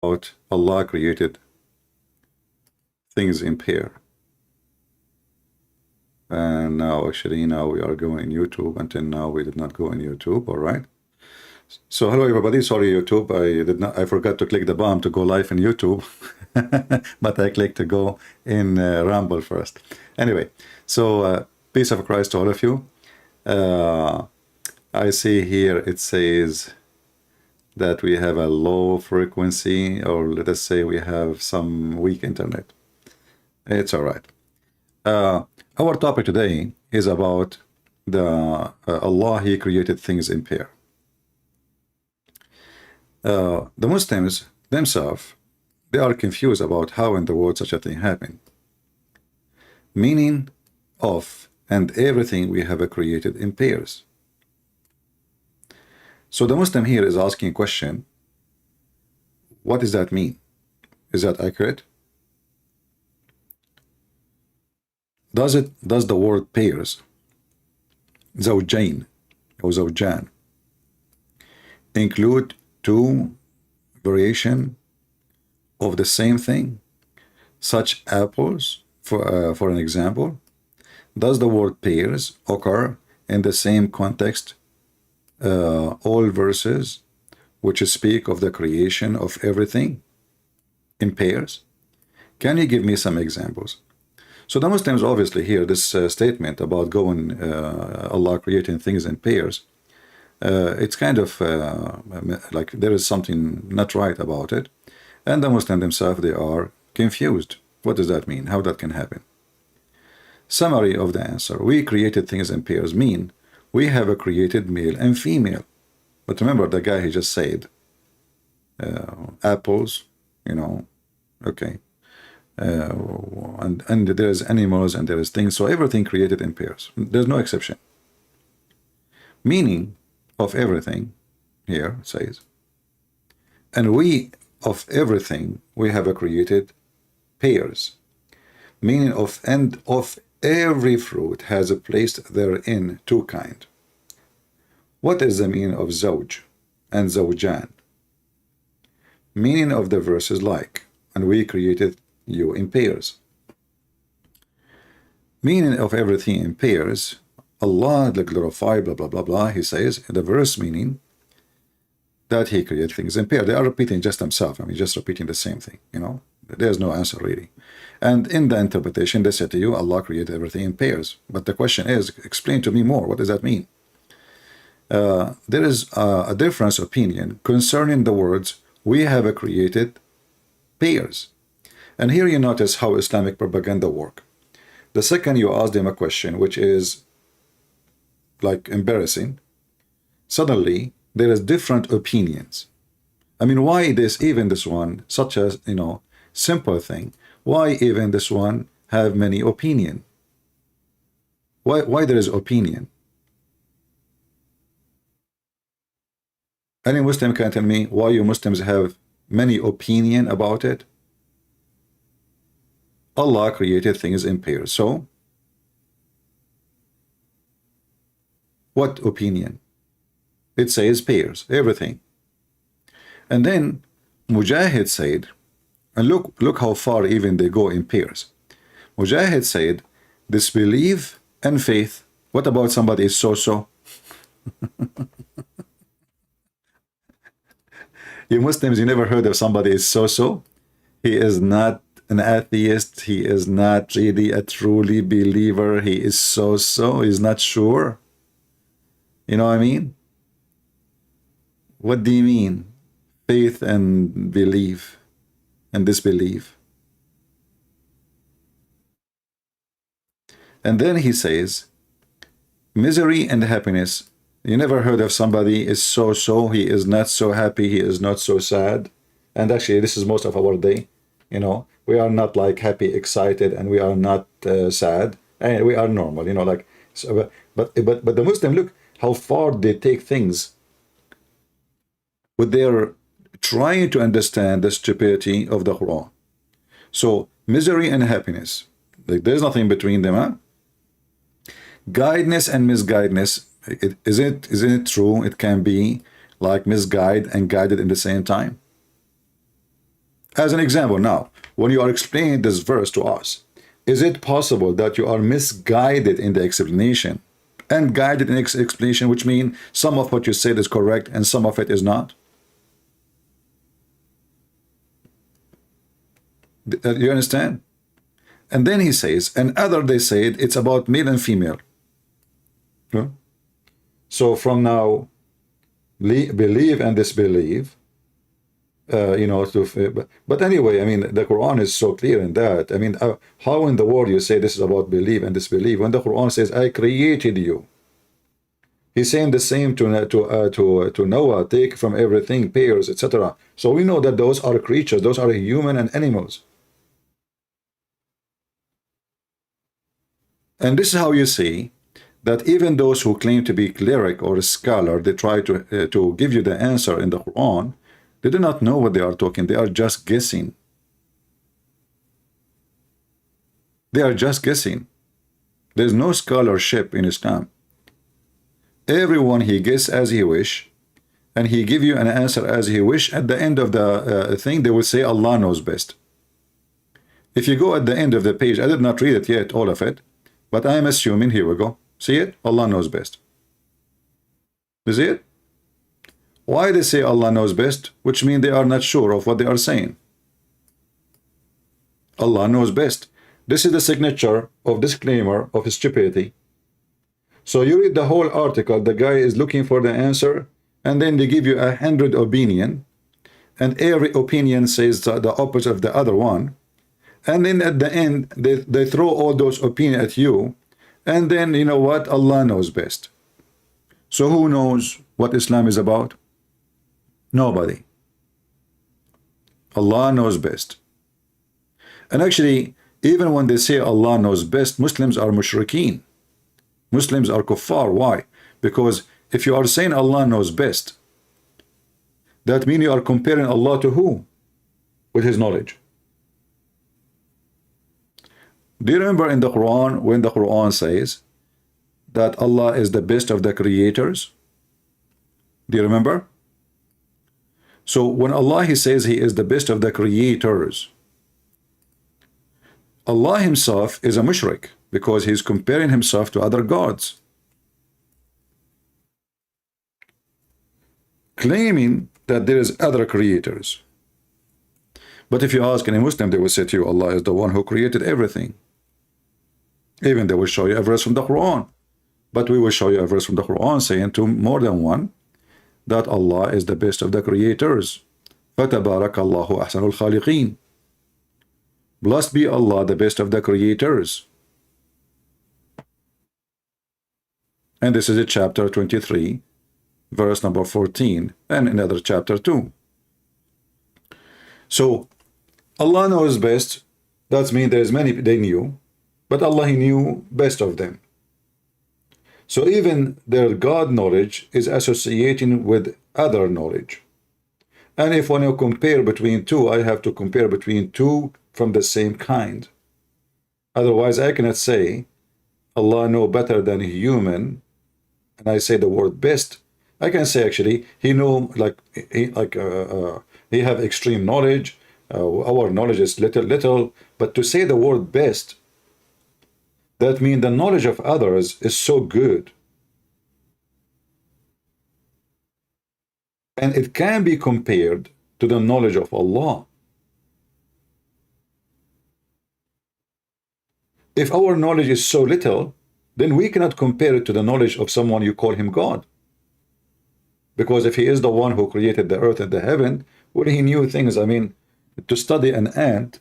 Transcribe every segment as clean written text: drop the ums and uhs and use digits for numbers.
about Allah created things in pair. And now we are going YouTube. Until now we did not go in YouTube. All right. So hello everybody. Sorry YouTube, I forgot to click the bomb to go live in YouTube. But I clicked to go in Rumble first. Anyway, so peace of Christ to all of you. I see here it says that we have a low frequency, or let us say we have some weak internet. It's all right. Our topic today is about the Allah, He created things in pair. The Muslims themselves, they are confused about how in the world such a thing happened. Meaning of and everything we have created in pairs. So the Muslim here is asking a question: what does that mean? Is that accurate? Does the word pairs, zawjain or zawjan, include two variation of the same thing, such apples, for an example? Does the word pairs occur in the same context, all verses which speak of the creation of everything in pairs? Can you give me some examples? So the Muslims obviously hear this statement about Allah creating things in pairs. It's kind of like there is something not right about it, and the Muslims themselves, they are confused. What does that mean? How that can happen? Summary of the answer: we created things in pairs mean we have created male and female. But remember the guy he just said apples, okay, and there's animals and there is things, so everything created in pairs. There's no exception. Meaning of everything here says, and we of everything we have created pairs, meaning of and of every fruit has placed therein two kind. What is the meaning of zawj and zawjan? Meaning of the verses like, and we created you in pairs. Meaning of everything in pairs, Allah, the glorified, blah blah blah blah, he says in the verse, meaning that he created things in pair. They are repeating just themselves. I mean, just repeating the same thing, there's no answer really. And in the interpretation they say to you, Allah created everything in pairs. But the question is, explain to me more, what does that mean? There is a difference opinion concerning the words we have created pairs. And here you notice how Islamic propaganda work. The second you ask them a question which is like embarrassing, suddenly there is different opinions. I mean, why even this one, such as simple thing, why even this one have many opinion? Why there is opinion? Any Muslim can tell me why you Muslims have many opinion about it? Allah created things in pairs. So what opinion? It says pairs, everything. And then Mujahid said, and look how far even they go in pairs. Mujahid said, disbelief and faith. What about somebody is so-so? You Muslims, you never heard of somebody is so-so? He is not an atheist. He is not really a truly believer. He is so-so. He's not sure. You know what I mean? What do you mean? Faith and belief and disbelief. And then he says, misery and happiness. You never heard of somebody is so-so, he is not so happy, he is not so sad. And actually this is most of our day, we are not like happy, excited, and we are not sad, and we are normal, like so. But the Muslim, look how far they take things with their trying to understand the stupidity of the Quran. So misery and happiness, like there's nothing between them, huh? Guidance and misguidedness, isn't it true? It can be like misguided and guided in the same time. As an example, now, when you are explaining this verse to us, is it possible that you are misguided in the explanation and guided in explanation, which means some of what you said is correct and some of it is not? You understand? And then he says, and other they said it's about male and female. Yeah? So from now, believe and disbelieve, you know, but anyway, I mean, the Quran is so clear in that. I mean, how in the world you say this is about believe and disbelieve when the Quran says, I created you? He's saying the same to Noah, take from everything, pairs, etc. So we know that those are creatures, those are human and animals. And this is how you see that even those who claim to be cleric or a scholar, they try to give you the answer in the Quran. They do not know what they are talking. They are just guessing. They are just guessing. There is no scholarship in Islam. Everyone he guess as he wish, and he give you an answer as he wish. At the end of the thing, they will say Allah knows best. If you go at the end of the page, I did not read it yet, all of it, but I am assuming, here we go. See it? Allah knows best. You see it? Why they say Allah knows best? Which means they are not sure of what they are saying. Allah knows best. This is the signature of disclaimer of stupidity. So you read the whole article, the guy is looking for the answer, and then they give you 100 opinion, and every opinion says the opposite of the other one. And then at the end, they throw all those opinions at you, and then, you know what, Allah knows best. So who knows what Islam is about? Nobody. Allah knows best. And actually, even when they say Allah knows best, Muslims are mushrikeen. Muslims are kuffar. Why? Because if you are saying Allah knows best, that means you are comparing Allah to who? With his knowledge. Do you remember in the Quran when the Quran says that Allah is the best of the creators? Do you remember? So when Allah he says he is the best of the creators, Allah himself is a mushrik because he's comparing himself to other gods, claiming that there is other creators. But if you ask any Muslim, they will say to you, Allah is the one who created everything. Even they will show you a verse from the Quran. But we will show you a verse from the Quran saying to more than one that Allah is the best of the creators. فَتَبَارَكَ اللَّهُ أَحْسَنُ الْخَالِقِينَ. Blessed be Allah, the best of the creators. And this is in chapter 23, verse number 14, and another chapter 2. So, Allah knows best. That means there's many they knew, but Allah he knew best of them. So even their God knowledge is associating with other knowledge. And if when you compare between two, I have to compare between two from the same kind. Otherwise, I cannot say Allah know better than a human, and I say the word best. I can say actually he know he have extreme knowledge. Our knowledge is little, but to say the word best, that means the knowledge of others is so good. And it can be compared to the knowledge of Allah. If our knowledge is so little, then we cannot compare it to the knowledge of someone you call him God. Because if he is the one who created the earth and the heaven, well, he knew things. I mean, to study an ant,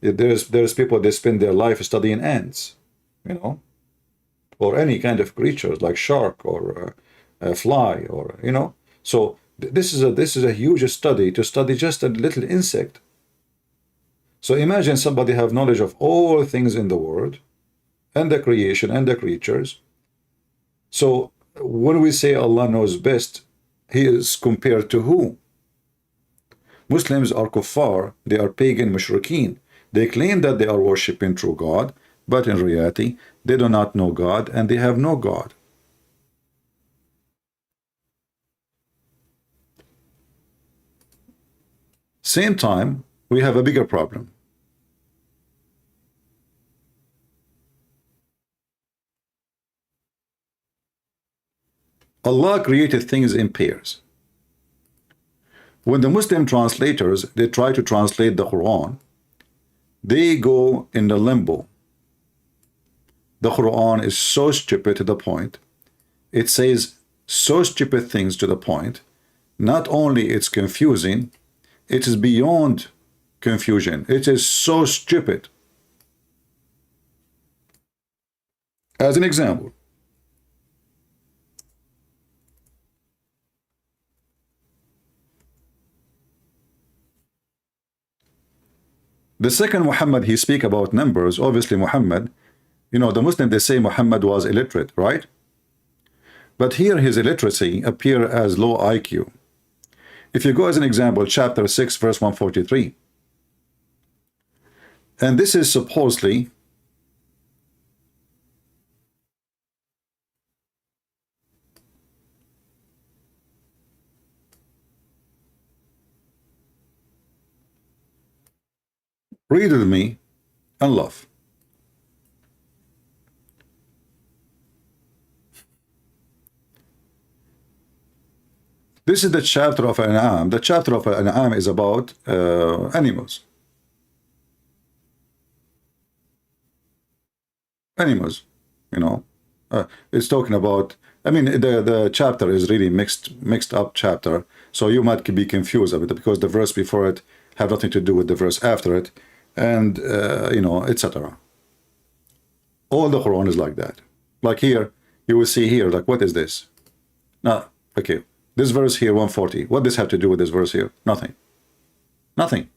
there's people they spend their life studying ants, you know, or any kind of creatures like shark or a fly, or you know. So this is a huge study to study just a little insect. So imagine somebody have knowledge of all things in the world, and the creation and the creatures. So when we say Allah knows best, he is compared to who? Muslims are kuffar, they are pagan mushrikeen. They claim that they are worshipping true God, but in reality, they do not know God and they have no God. Same time, we have a bigger problem. Allah created things in pairs. When the Muslim translators, they try to translate the Quran, they go in the limbo. The Quran is so stupid to the point. It says so stupid things to the point. Not only it's confusing, it is beyond confusion. It is so stupid. As an example, the second Muhammad, he speak about numbers. Obviously Muhammad, you know, the Muslim, they say Muhammad was illiterate, right? But here his illiteracy appear as low IQ. If you go as an example, chapter 6, verse 143. And this is supposedly read with me and love. This is the chapter of An'am. The chapter of An'am is about animals. Animals, you know. It's talking about, I mean, the chapter is really mixed up chapter. So you might be confused of it because the verse before it have nothing to do with the verse after it. And, you know, etc. All the Quran is like that. Like here, you will see here, like, what is this? Now, okay, this verse here, 140. What does this have to do with this verse here? Nothing. Nothing.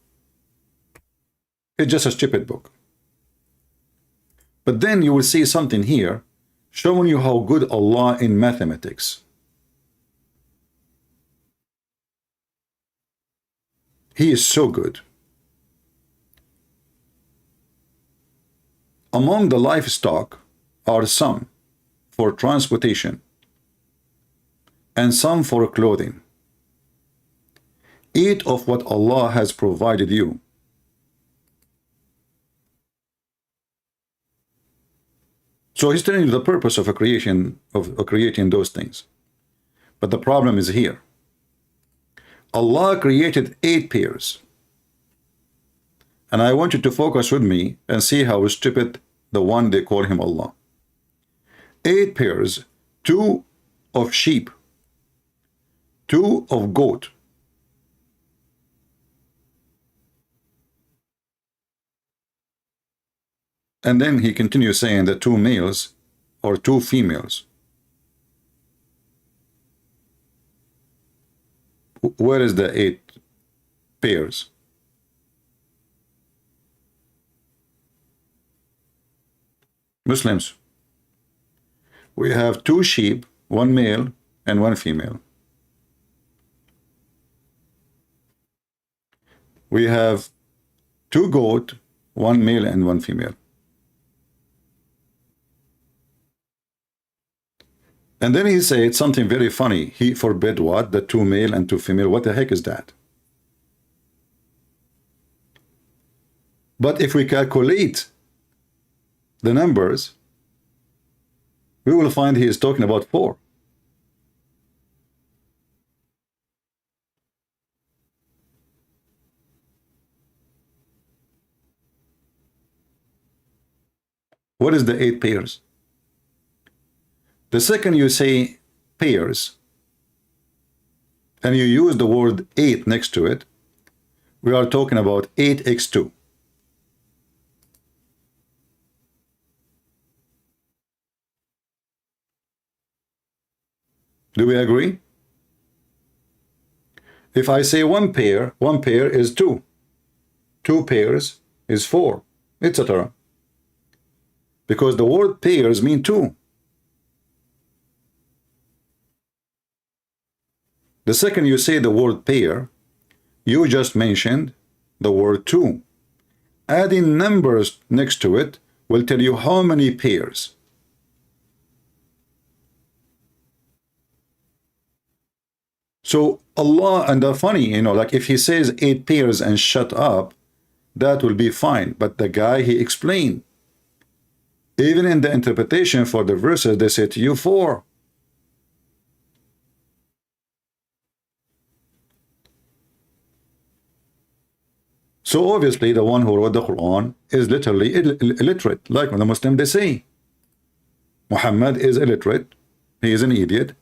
It's just a stupid book. But then you will see something here showing you how good Allah in mathematics. He is so good. Among the livestock are some for transportation and some for clothing. Eat of what Allah has provided you. So he's telling you the purpose of creating those things. But the problem is here. Allah created 8 pairs. And I want you to focus with me and see how stupid the one they call him Allah. 8 pairs, 2 of sheep, 2 of goat, and then he continues saying that 2 males or 2 females. Where is the 8 pairs? Muslims, we have 2 sheep, 1 male and 1 female. We have 2 goat, 1 male and 1 female. And then he said something very funny. He forbid what? The 2 male and 2 female. What the heck is that? But if we calculate the numbers, we will find he is talking about 4. What is the 8 pairs? The second you say pairs, and you use the word 8 next to it, we are talking about 8x2. Do we agree? If I say 1 pair is 2. 2 pairs is 4, etc. Because the word pairs mean 2. The second you say the word pair, you just mentioned the word 2. Adding numbers next to it will tell you how many pairs. So Allah, and the funny, you know, like if he says 8 pairs and shut up, that will be fine. But the guy, he explained, even in the interpretation for the verses, they say to you 4. So obviously the one who wrote the Quran is literally illiterate, like when the Muslim they say. Muhammad is illiterate, he is an idiot,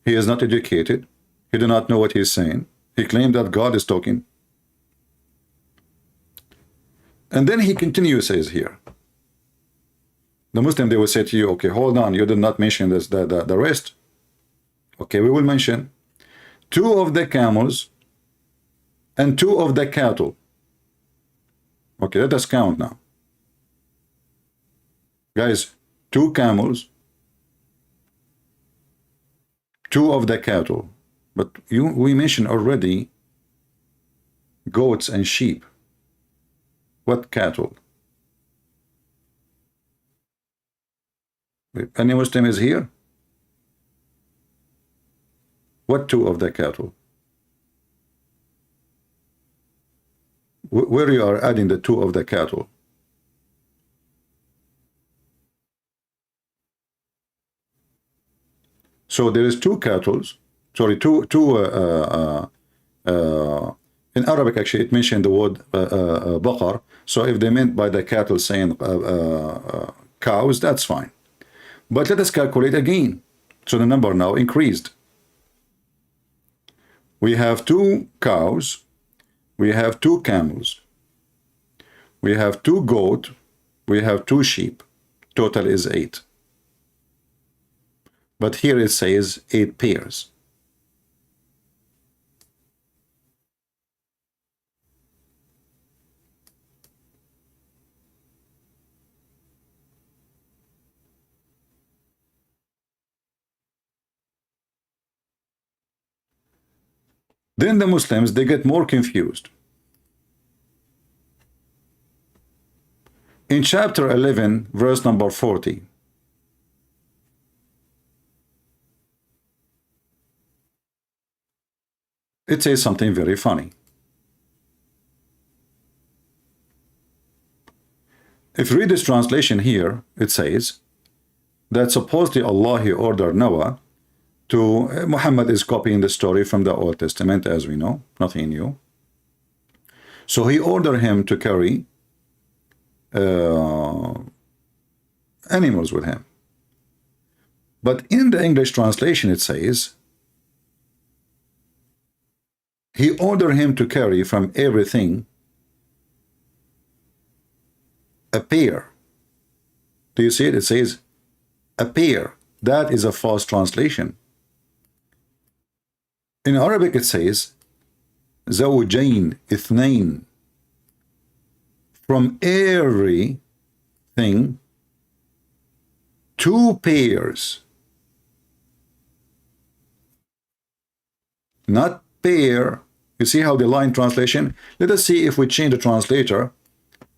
he is not educated, he do not know what he is saying, he claimed that God is talking. And then he continues, says here, the Muslim, they will say to you, okay, hold on, you did not mention this, the rest. Okay, we will mention 2 of the camels and 2 of the cattle. Okay, let us count now. Guys, 2 camels, 2 of the cattle. But we mentioned already goats and sheep. What cattle? Any Muslim is here? What 2 of the cattle? Where you are adding the 2 of the cattle? So there is 2 cattle. Sorry, in Arabic actually it mentioned the word baqar. So if they meant by the cattle saying cows, that's fine. But let us calculate again. So the number now increased. We have 2 cows, we have 2 camels, we have 2 goats, we have 2 sheep. Total is 8. But here it says 8 pairs. Then the Muslims, they get more confused. In chapter 11, verse number 40, it says something very funny. If you read this translation here, it says that supposedly Allah, he ordered Noah to, Muhammad is copying the story from the Old Testament, as we know, nothing new. So he ordered him to carry animals with him. But in the English translation, it says, he ordered him to carry from everything a pair. Do you see it? It says a pair. That is a false translation. In Arabic it says زوجين اثنين. From everything 2 pairs. Not pair. You see how the line translation? Let us see if we change the translator.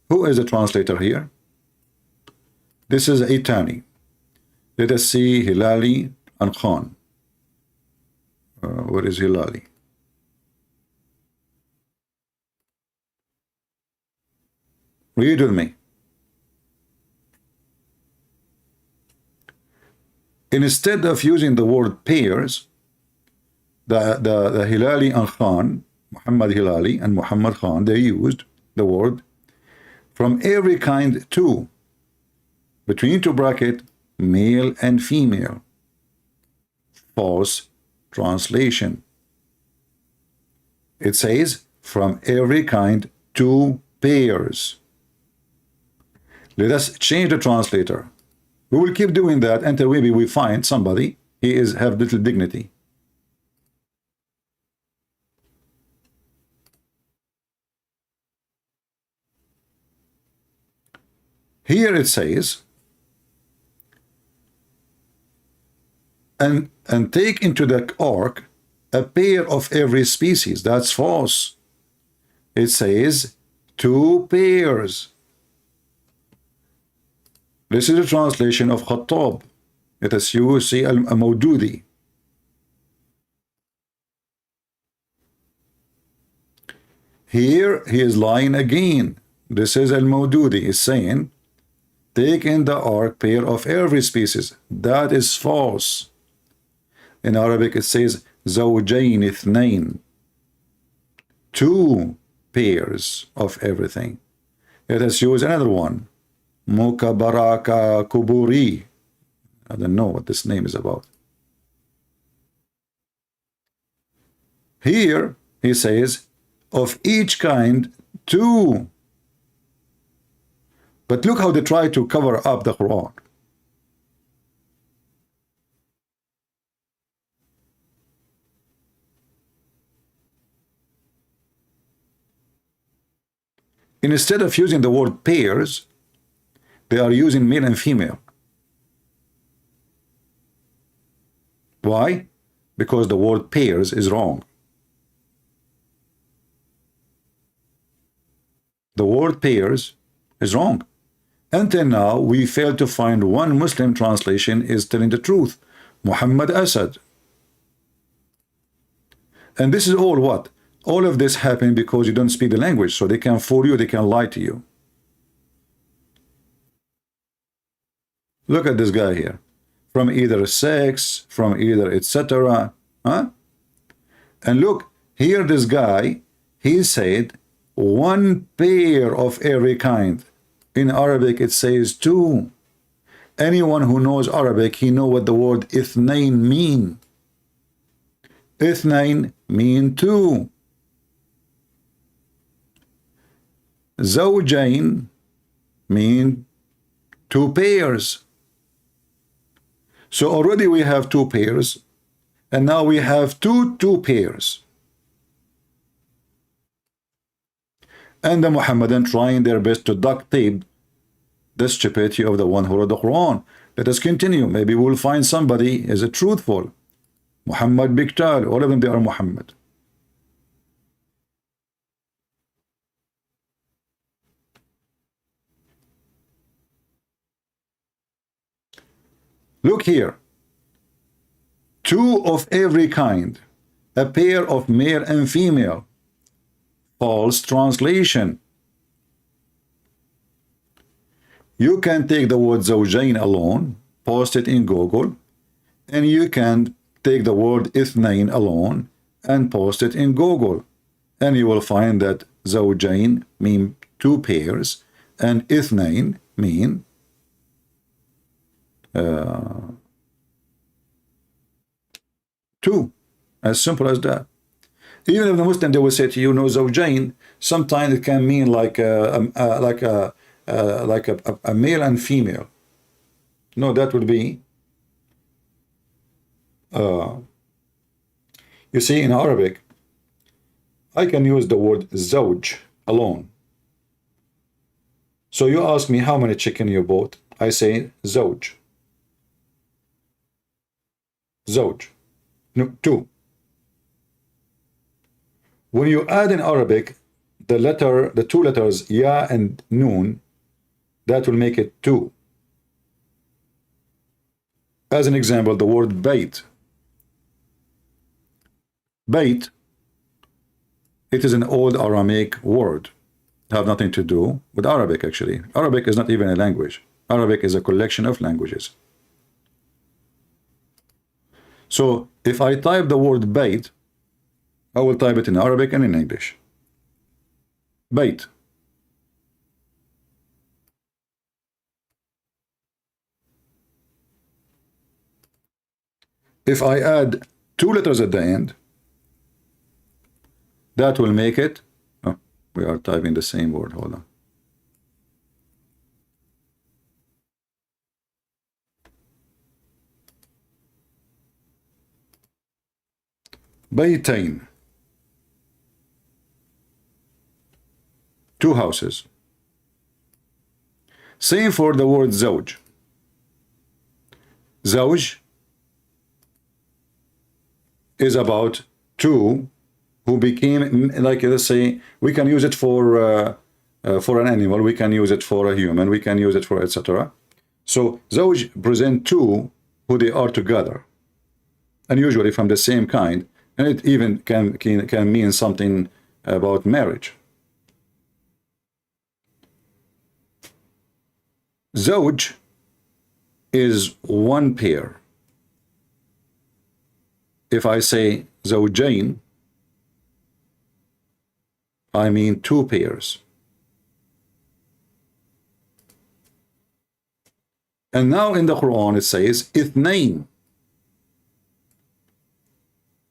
Who is the translator here? This is Itani. Let us see Hilali and Khan. Where is Hilali? Read with me. Instead of using the word pairs, the Hilali and Khan, Muhammad Hilali and Muhammad Khan, they used the word from every kind 2, between 2 bracket, male and female. False translation. It says from every kind 2 pairs. Let us change the translator. We will keep doing that until maybe we find somebody he is have little dignity. Here it says, and take into the ark a pair of every species. That's false. It says 2 pairs. This is a translation of Khattab. It is Yusi al-Mawdudi. Here he is lying again. This is Al-Mawdudi is saying, take in the ark pair of every species. That is false. In Arabic it says زوجين اثنين, two pairs of everything. Let us use another one. Mukabaraka Kuburi. I don't know what this name is about. Here he says, of each kind, two. But look how they try to cover up the Quran. Instead of using the word pairs, they are using male and female. Why? Because the word pairs is wrong. The word pairs is wrong. Until now, we failed to find one Muslim translation is telling the truth. Muhammad Asad. And this is all what? All of this happened because you don't speak the language, so they can fool you, they can lie to you. Look at this guy here. From either sex, from either etc. Huh? And look, here this guy, he said, one pair of every kind. In Arabic it says two. Anyone who knows Arabic, he know what the word ithnain mean. Ithnain mean two. Zawjain mean two pairs. So already we have two pairs, and now we have two pairs. And the Muhammadan trying their best to duct tape the stupidity of the one who wrote the Quran. Let us continue. Maybe we'll find somebody is a truthful. Muhammad Biktal, all of them, they are Muhammad. Look here. Two of every kind. A pair of male and female. False translation. You can take the word zawjain alone, post it in Google, and you can take the word ithnain alone and post it in Google, and you will find that zawjain mean two pairs and ithnain mean two. As simple as that. Even if the Muslim, they will say to you, no, zawjain, sometimes it can mean like a male and female. No, that would be you see, in Arabic I can use the word zawj alone. So you ask me how many chicken you bought, I say zawj. Zawj. No, two. When you add in Arabic the two letters ya and noon, that will make it two. As an example, the word bait. Bait, it is an old Aramaic word. Have nothing to do with Arabic, actually. Arabic is not even a language. Arabic is a collection of languages. So if I type the word bait, I will type it in Arabic and in English. Bait. If I add two letters at the end, that will make it, oh, we are typing the same word, hold on. Baytain. Two houses. Same for the word zawj. Zawj is about two who became, like, let's say, we can use it for an animal, we can use it for a human, we can use it for etc. So zawj present two who they are together, and usually from the same kind, and it even can mean something about marriage. Zawj is one pair. If I say zawjain, I mean two pairs. And now in the Quran it says ithnain.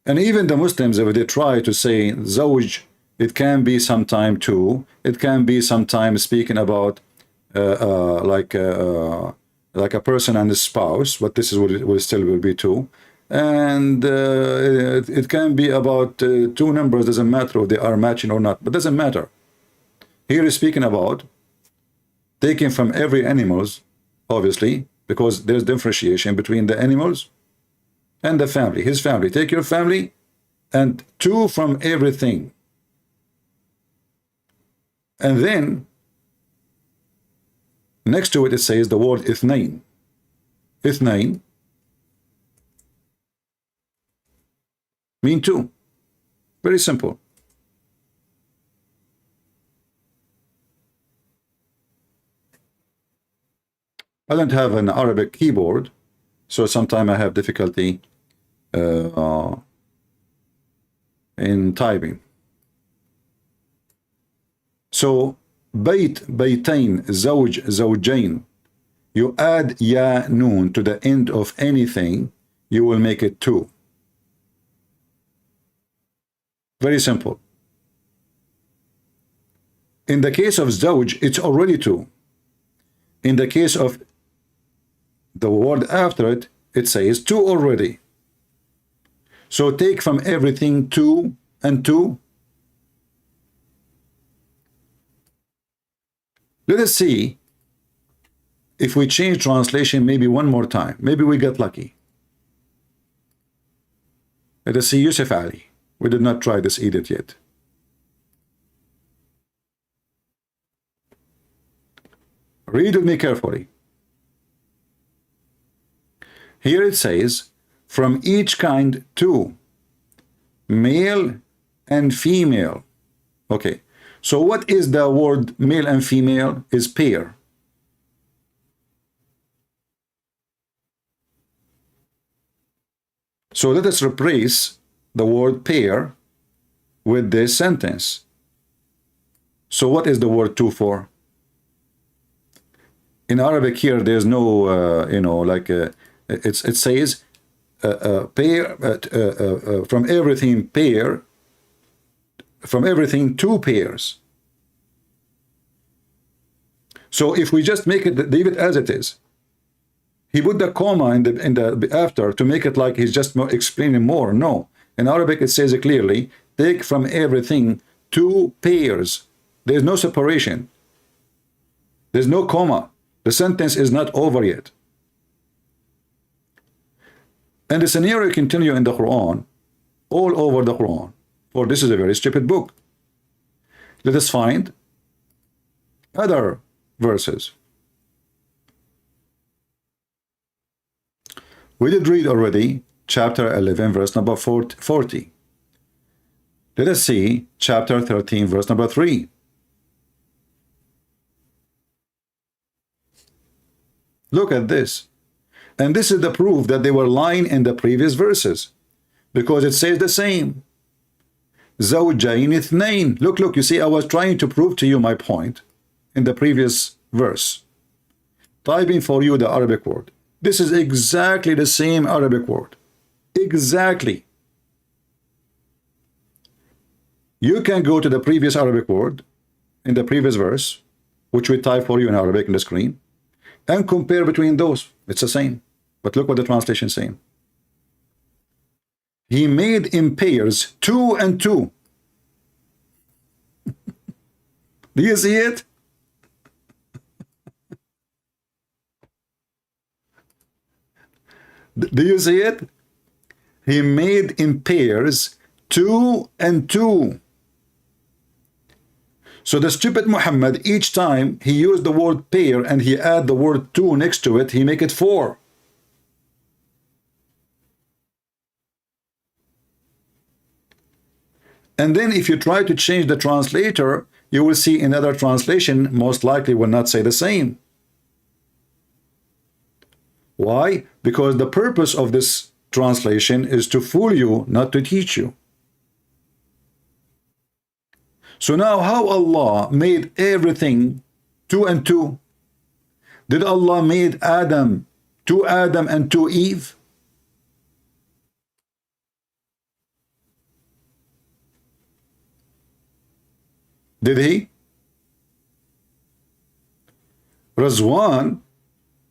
And even the Muslims, if they try to say zawj, it can be sometime two, it can be sometime speaking about like a person and a spouse, but this is what it will still will be two. And it can be about two numbers, doesn't matter if they are matching or not, but doesn't matter. Here is speaking about taking from every animals, obviously, because there's differentiation between the animals and the family, his family. Take your family and two from everything. And then next to it, it says the word ithnain. Ithnain mean two. Very simple. I don't have an Arabic keyboard, so sometimes I have difficulty in typing. So Bayt, baytain, zawj, zawjain. You add ya noon to the end of anything, you will make it two. Very simple. In the case of zawj, it's already two. In the case of the word after it, it says two already. So take from everything two and two. Let us see if we change translation maybe one more time. Maybe we get lucky. Let us see Yusuf Ali. We did not try this edit yet. Read with me carefully. Here it says, from each kind two, male and female. Okay. So what is the word male and female? Is pair. So let us replace the word pair with this sentence. So what is the word two for? In Arabic here, there's no, it says pair, from everything pair, from everything two pairs. So if we just make it, leave it as it is, he put the comma in the after to make it like he's just explaining more. No, in Arabic it says it clearly, take from everything two pairs. There's no separation. There's no comma. The sentence is not over yet. And the scenario continue in the Quran, all over the Quran. For this is a very stupid book. Let us find other verses. We did read already chapter 11 verse number 40. Let us see chapter 13 verse number 3. Look at this. And this is the proof that they were lying in the previous verses, because it says the same. Zawjain ithnain. Look, you see, I was trying to prove to you my point in the previous verse. Typing for you the Arabic word. This is exactly the same Arabic word. Exactly. You can go to the previous Arabic word in the previous verse, which we type for you in Arabic on the screen, and compare between those. It's the same. But look what the translation is saying. He made in pairs two and two. Do you see it? Do you see it? He made in pairs two and two. So the stupid Muhammad, each time he used the word pair and he add the word two next to it, he make it four. And then if you try to change the translator, you will see another translation most likely will not say the same. Why? Because the purpose of this translation is to fool you, not to teach you. So now how Allah made everything two and two? Did Allah made Adam, two Adam and two Eve? Did he? Razwan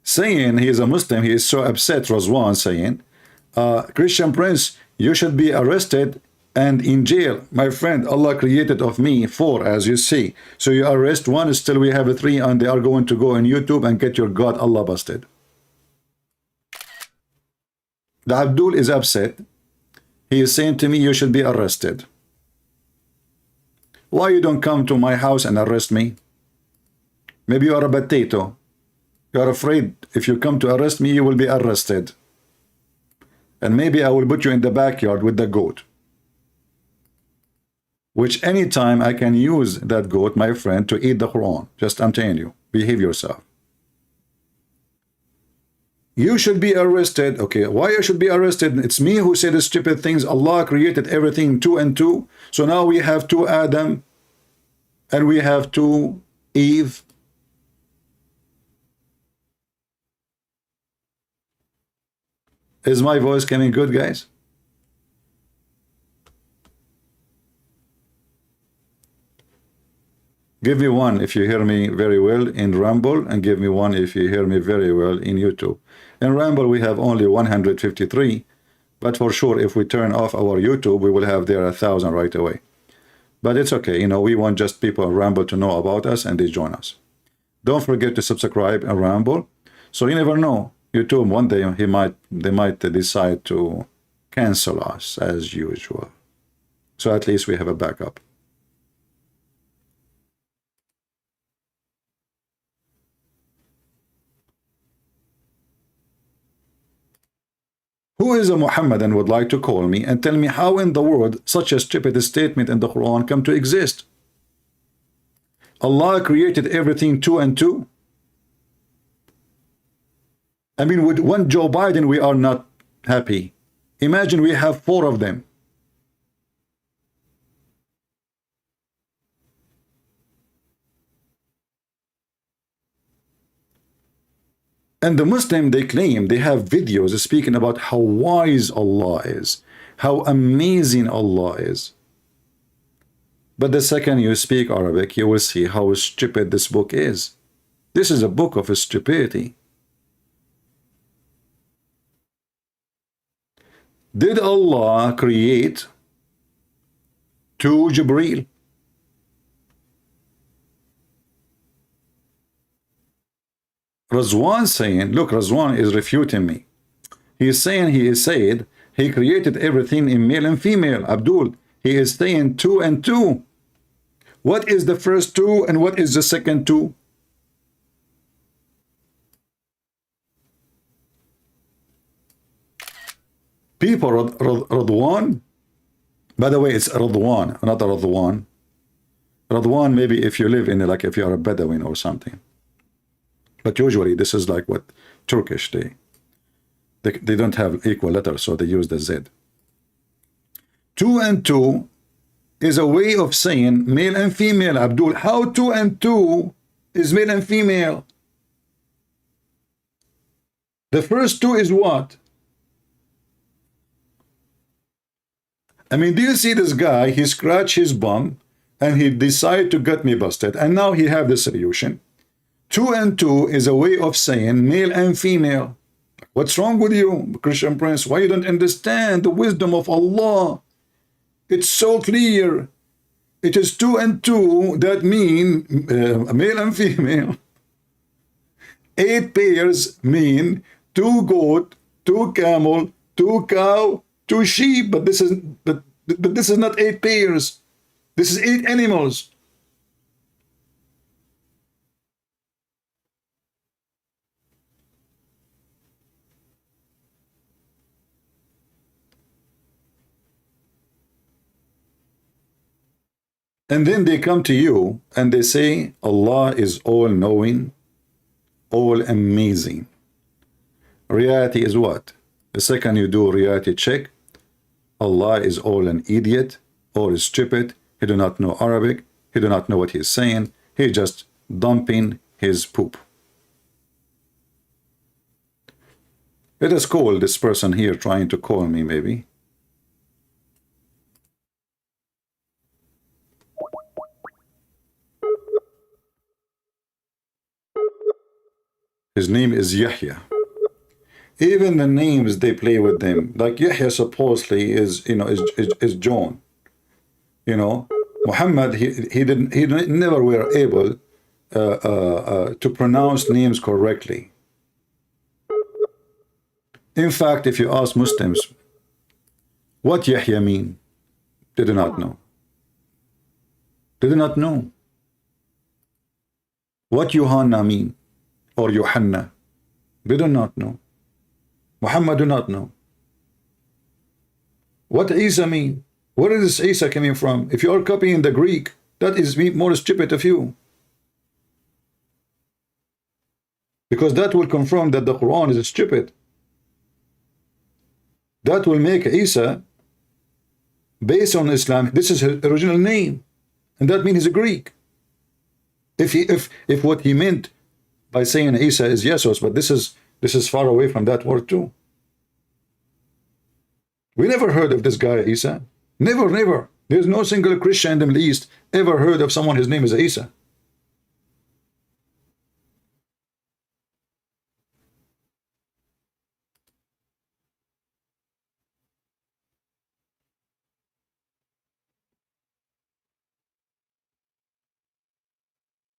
saying, he is a Muslim, he is so upset, Razwan saying, Christian Prince, you should be arrested and in jail. My friend, Allah created of me 4, as you see. So you arrest 1, still we have a 3, and they are going to go on YouTube and get your God Allah busted. The Abdul is upset. He is saying to me, you should be arrested. Why you don't come to my house and arrest me? Maybe you are a potato. You are afraid if you come to arrest me, you will be arrested. And maybe I will put you in the backyard with the goat. Which anytime I can use that goat, my friend, to eat the Quran. Just I'm telling you, behave yourself. You should be arrested. Okay, why you should be arrested? It's me who said the stupid things. Allah created everything 2 and 2. So now we have 2 Adam and we have 2 Eve. Is my voice coming good, guys? Give me 1 if you hear me very well in Rumble, and give me 1 if you hear me very well in YouTube. In Rumble we have only 153, but for sure if we turn off our YouTube we will have there 1,000 right away. But it's okay, you know, we want just people in Rumble to know about us and they join us. Don't forget to subscribe in Rumble. So you never know, YouTube one day they might decide to cancel us as usual. So at least we have a backup. Who is a Muhammadan would like to call me and tell me how in the world such a stupid statement in the Quran come to exist? Allah created everything 2 and 2. I mean, with 1 Joe Biden we are not happy. Imagine we have 4 of them. And the Muslim, they claim they have videos speaking about how wise Allah is, how amazing Allah is. But the second you speak Arabic, you will see how stupid this book is. This is a book of stupidity. Did Allah create 2 Jibreel? Razwan saying, look, Razwan is refuting me. He is saying, he created everything in male and female. Abdul, he is saying 2 and 2. What is the first 2 and what is the second 2? People, Radwan, by the way, it's Radwan, not Radwan. Radwan, maybe if you live in, like if you are a Bedouin or something. But usually this is like what Turkish, they don't have equal letters, so they use the Z. 2 and 2 is a way of saying male and female. Abdul, how 2 and 2 is male and female? The first 2 is what? I mean, do you see this guy? He scratched his bum and he decided to get me busted, and now he have the solution. 2 and 2 is a way of saying male and female. What's wrong with you, Christian Prince? Why you don't understand the wisdom of Allah? It's so clear. It is 2 and 2 that mean male and female. 8 pairs mean 2 goat, 2 camel, 2 cow, 2 sheep. But this is not 8 pairs. This is 8 animals. And then they come to you and they say Allah is all knowing, all amazing. reality is what? The second you do reality check, Allah is all an idiot, all is stupid, he do not know Arabic, he do not know what he's saying, he just dumping his poop. Let us call this person here trying to call me maybe. His name is Yahya. Even the names they play with them, like Yahya supposedly is, you know, is John. You know, Muhammad, he never were able to pronounce names correctly. In fact, if you ask Muslims what Yahya mean, they do not know. They do not know. What Yohanna mean, or Yohanna, they do not know. Muhammad do not know. What Isa mean? Where is this Isa coming from? If you are copying the Greek, that is more stupid of you. Because that will confirm that the Quran is stupid. That will make Isa, based on Islam, this is his original name. And that means he's a Greek. If what he meant by saying Isa is Jesus, but this is far away from that word too. We never heard of this guy Isa. Never, never. There's no single Christian in the Middle East ever heard of someone his name is Isa.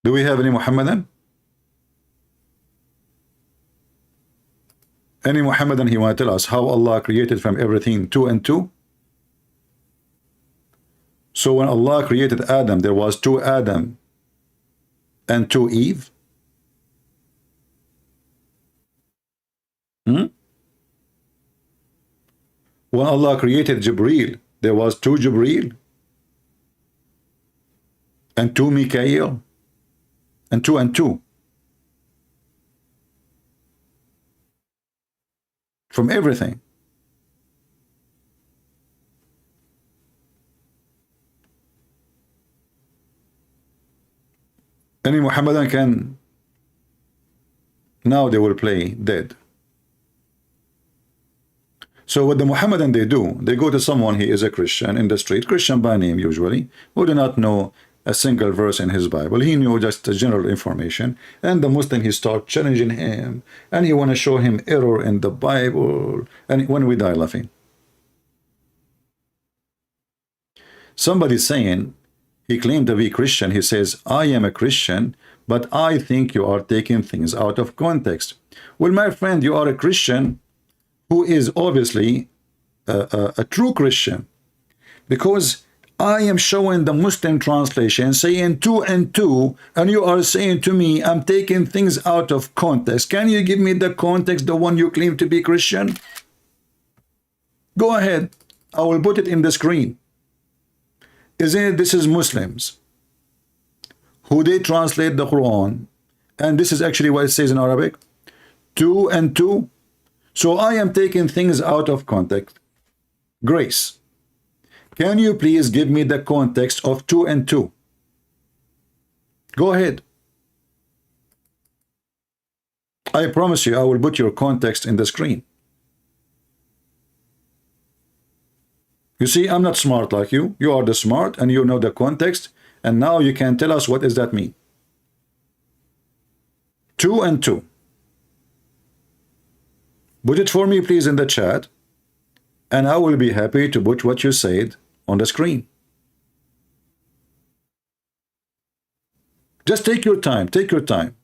Do we have any Muhammadan? Any Muhammadan he want to tell us how Allah created from everything 2 and 2? So when Allah created Adam, there was 2 Adam and 2 Eve? When Allah created Jibreel, there was 2 Jibreel and 2 Mikael and 2 and 2. From everything. Any Muhammadan can, now they will play dead. So what the Muhammadan they do, they go to someone, he is a Christian in the street, Christian by name usually, who do not know a single verse in his Bible. He knew just the general information, and the Muslim, he start challenging him, and he want to show him error in the Bible, and when we die laughing. Somebody saying, he claimed to be Christian, he says, I am a Christian, but I think you are taking things out of context. Well, my friend, you are a Christian who is obviously a true Christian, because I am showing the Muslim translation saying 2 and 2, and you are saying to me I'm taking things out of context. Can you give me the context, the one you claim to be Christian? Go ahead, I will put it in the screen. Isn't it, this is Muslims who they translate the Quran, and this is actually what it says in Arabic, 2 and 2. So I am taking things out of context. Grace, can you please give me the context of 2 and 2? Go ahead. I promise you I will put your context in the screen. You see, I'm not smart like you. You are the smart and you know the context, and now you can tell us what does that mean. 2 and 2. Put it for me please in the chat, and I will be happy to put what you said on the screen. Just take your time, take your time.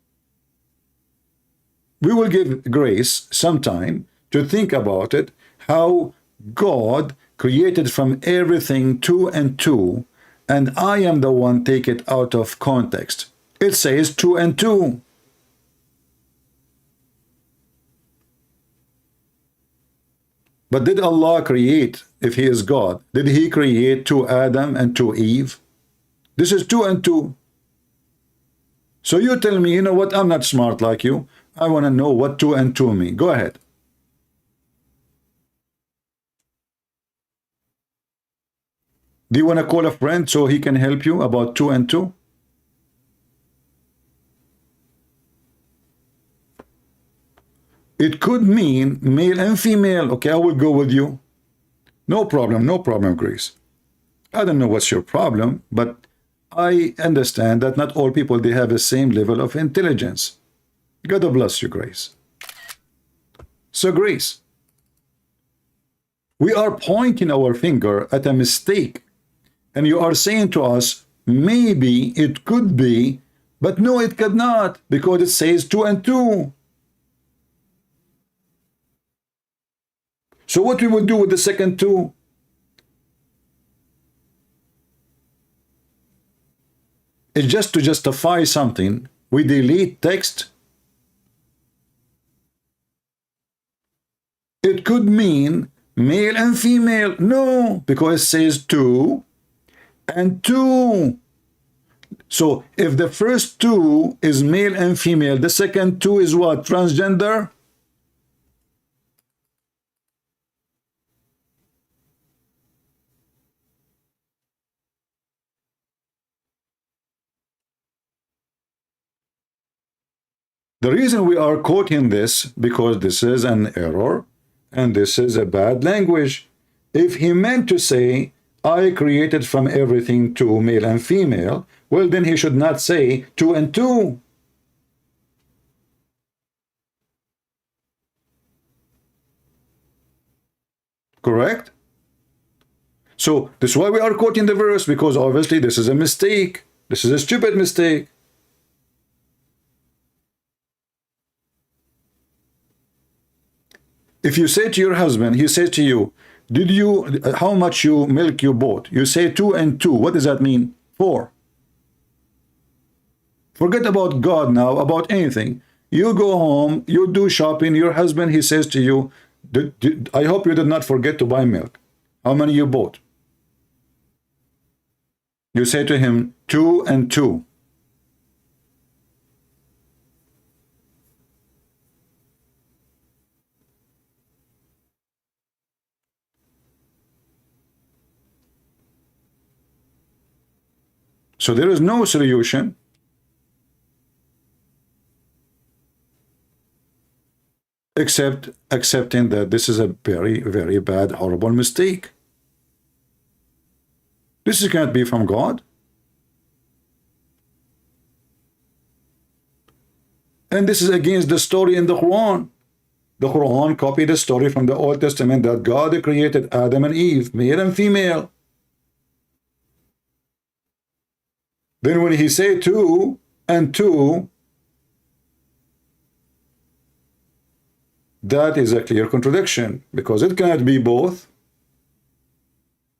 We will give Grace some time to think about it, how God created from everything 2 and 2, and I am the one take it out of context. It says 2 and 2. But did Allah create, if he is God, did he create 2 Adam and 2 Eve? This is 2 and 2. So you tell me, you know what, I'm not smart like you. I want to know what 2 and 2 mean. Go ahead. Do you want to call a friend so he can help you about 2 and 2? It could mean male and female. Okay, I will go with you. No problem, no problem, Grace. I don't know what's your problem, but I understand that not all people, they have the same level of intelligence. God bless you, Grace. So, Grace, we are pointing our finger at a mistake, and you are saying to us, maybe it could be, but no, it could not, because it says 2 and 2. So what we would do with the second 2? It's just to justify something. We delete text. It could mean male and female. No, because it says 2 and 2. So if the first 2 is male and female, the second 2 is what? Transgender? The reason we are quoting this, because this is an error and this is a bad language. If he meant to say, I created from everything 2, male and female, well, then he should not say 2 and 2. Correct? So this is why we are quoting the verse, because obviously this is a mistake. This is a stupid mistake. If you say to your husband, he says to you, how much milk you bought? You say 2 and 2. What does that mean? 4. Forget about God now, about anything. You go home, you do shopping, your husband, he says to you, I hope you did not forget to buy milk. How many you bought? You say to him, 2 and 2. So there is no solution except accepting that this is a very, very bad, horrible mistake. This can't be from God. And this is against the story in the Quran. The Quran copied a story from the Old Testament that God created Adam and Eve, male and female. Then when he said 2 and 2, that is a clear contradiction, because it cannot be both.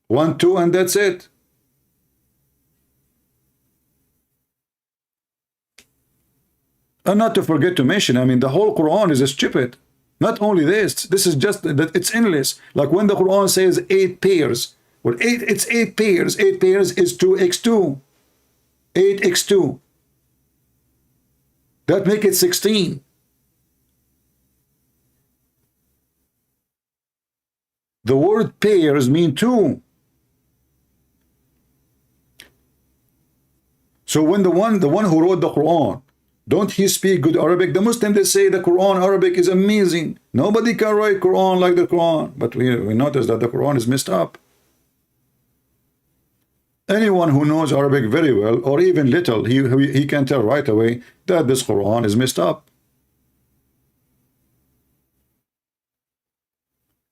1, 2, and that's it. And not to forget to mention, I mean, the whole Quran is stupid. Not only this is just that it's endless. Like when the Quran says 8 pairs, well, it's 8 pairs. 8 pairs is 2x2. 8x2. That make it 16. The word pairs mean 2. So when the one who wrote the Quran, don't he speak good Arabic? The Muslims, they say the Quran Arabic is amazing. Nobody can write Quran like the Quran. But we notice that the Quran is messed up. Anyone who knows Arabic very well, or even little, he can tell right away that this Quran is messed up.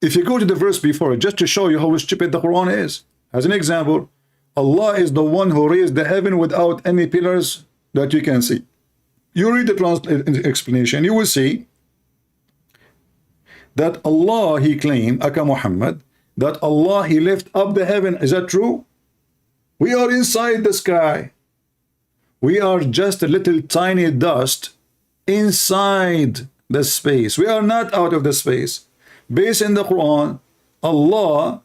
If you go to the verse before, just to show you how stupid the Quran is. As an example, Allah is the one who raised the heaven without any pillars that you can see. You read the explanation, you will see that Allah, he claimed, Aka Muhammad, that Allah, he lift up the heaven. Is that true? We are inside the sky. We are just a little tiny dust inside the space. We are not out of the space. Based in the Quran, Allah,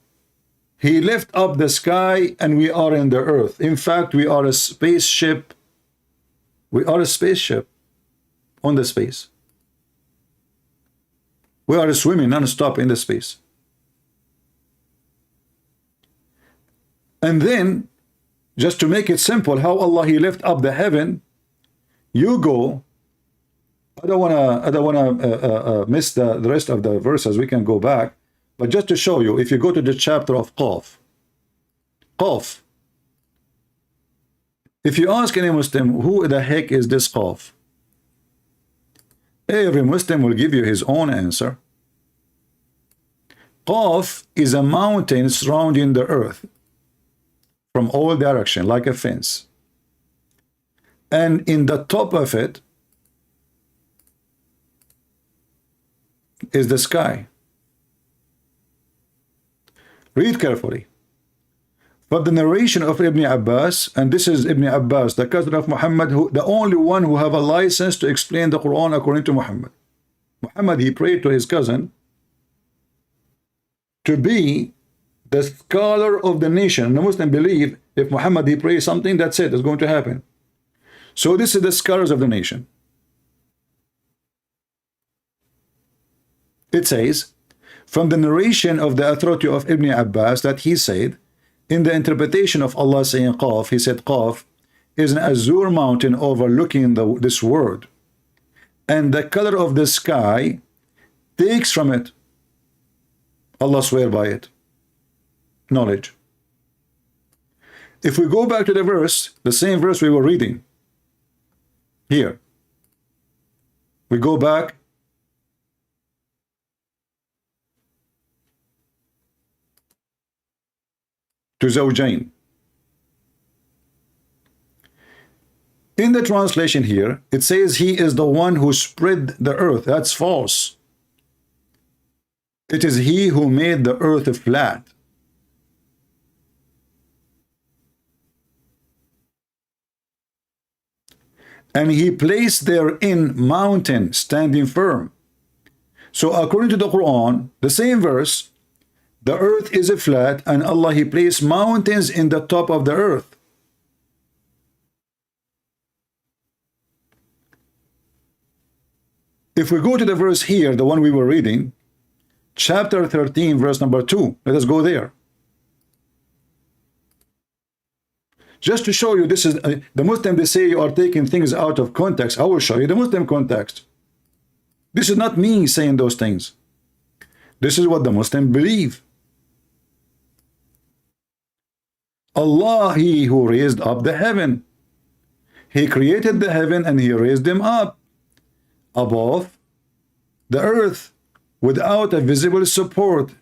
he lift up the sky and we are in the earth. In fact, we are a spaceship. We are a spaceship on the space. We are swimming non-stop in the space. And then, just to make it simple, how Allah He lift up the heaven, you go. I don't wanna miss the rest of the verses. We can go back, but just to show you, if you go to the chapter of Qaf, if you ask any Muslim, who the heck is this Qaf? Every Muslim will give you his own answer. Qaf is a mountain surrounding the earth from all directions, like a fence. And in the top of it is the sky. Read carefully. But the narration of Ibn Abbas, and this is Ibn Abbas, the cousin of Muhammad, who the only one who have a license to explain the Quran according to Muhammad. Muhammad, he prayed to his cousin to be the scholar of the nation. The Muslim believe if Muhammad he prays something, that's it, it's going to happen. So this is the scholars of the nation. It says, from the narration of the authority of Ibn Abbas, that he said, in the interpretation of Allah saying Qaf, he said Qaf is an azure mountain overlooking this world, and the color of the sky takes from it, Allah swear by it, knowledge. If we go back to the verse, the same verse we were reading here, we go back to Zawjain. In the translation here, it says he is the one who spread the earth. That's false. It is he who made the earth flat. And he placed therein mountain standing firm. So according to the Quran, the same verse, the earth is flat, and Allah he placed mountains in the top of the earth. If we go to the verse here, the one we were reading, chapter 13, verse number 2, let us go there. Just to show you, this is the Muslim, they say you are taking things out of context. I will show you the Muslim context. This is not me saying those things. This is what the Muslim believe. Allah, he who raised up the heaven. He created the heaven and he raised them up above the earth without a visible support.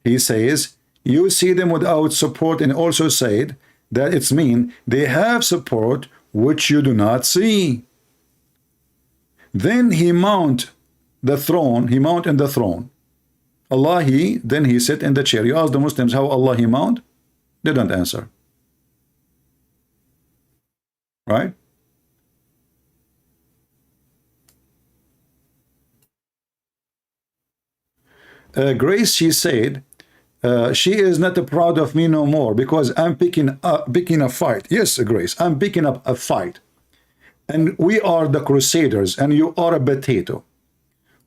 He says, you see them without support, and also said that it's mean they have support which you do not see. Then he mount the throne, he mount in the throne. Allah, then he sit in the chair. You ask the Muslims how Allah he mount? They don't answer. Right? Grace, she said, she is not proud of me no more because I'm picking a fight. Yes, Grace, I'm picking up a fight. And we are the crusaders and you are a potato.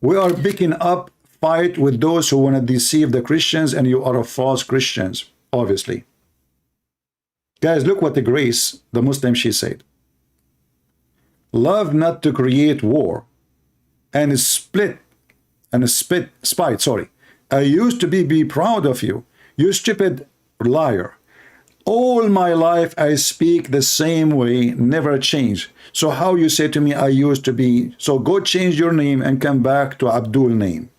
We are picking up fight with those who want to deceive the Christians, and you are a false Christians, obviously. Guys, look what the Grace, the Muslim, she said. Love not to create war and spite, sorry. I used to be proud of you, you stupid liar. All my life I speak the same way, never change. So how you say to me I used to be? So go change your name and come back to Abdul name.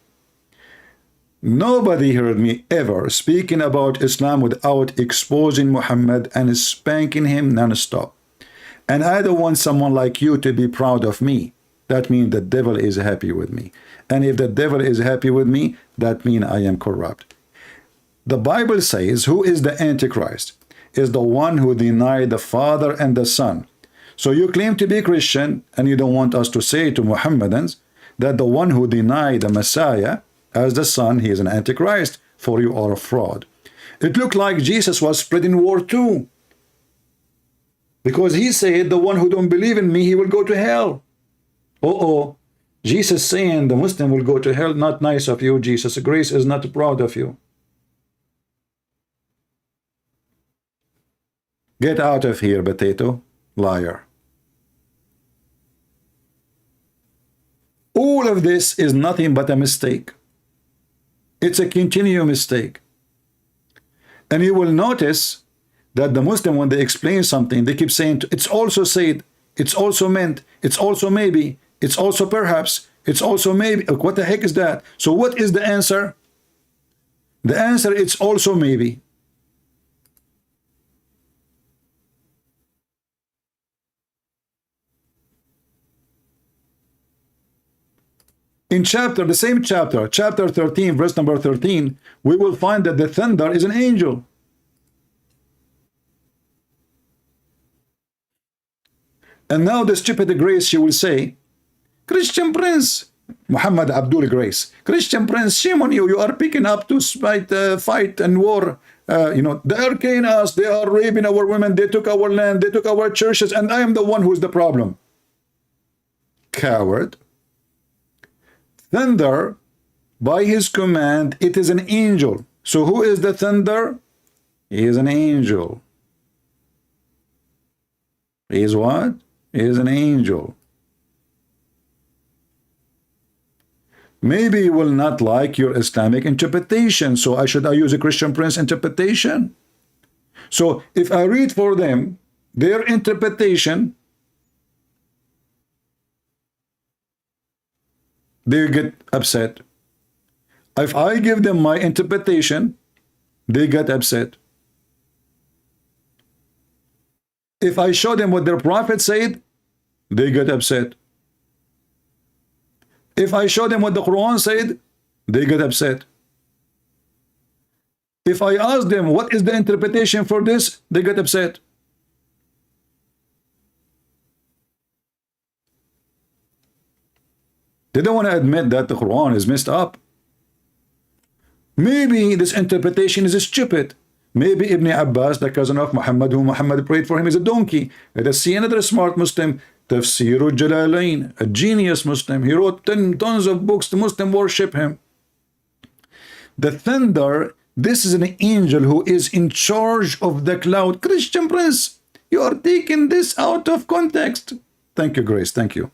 Nobody heard me ever speaking about Islam without exposing Muhammad and spanking him non-stop. And I don't want someone like you to be proud of me. That means the devil is happy with me. And if the devil is happy with me, that means I am corrupt. The Bible says, who is the Antichrist? Is the one who denied the Father and the Son. So you claim to be Christian, and you don't want us to say to Muhammadans that the one who denied the Messiah as the Son, he is an Antichrist, for you are a fraud. It looked like Jesus was spreading war too. Because he said, the one who don't believe in me, he will go to hell. Jesus saying the Muslim will go to hell, not nice of you, Jesus. Grace is not proud of you. Get out of here, potato. Liar. All of this is nothing but a mistake. It's a continual mistake. And you will notice that the Muslim, when they explain something, they keep saying, it's also said, it's also meant, it's also maybe, it's also perhaps, it's also maybe. What the heck is that? So what is the answer? The answer, it's also maybe. In the same chapter, chapter 13, verse number 13, we will find that the thunder is an angel. And now the stupid Grace, she will say, Christian Prince, Muhammad Abdul Grace, Christian Prince, shame on you, you are picking up to fight and war. They are killing us, they are raping our women, they took our land, they took our churches, and I am the one who is the problem. Coward. Thunder, by his command, it is an angel. So who is the thunder? He is an angel. He is what? He is an angel. Maybe you will not like your Islamic interpretation, so I use a Christian Prince interpretation. So if I read for them their interpretation, they get upset. If I give them my interpretation, they get upset. If I show them what their prophet said, they get upset. If I show them what the Quran said, they get upset. If I ask them what is the interpretation for this, they get upset. They don't want to admit that the Quran is messed up. Maybe this interpretation is stupid. Maybe Ibn Abbas, the cousin of Muhammad, whom Muhammad prayed for him, is a donkey. Let us see another smart Muslim, Tafsir al-Jalalain, a genius Muslim. He wrote tons of books. The Muslim worship him. The thunder, this is an angel who is in charge of the cloud. Christian Prince, you are taking this out of context. Thank you, Grace. Thank you.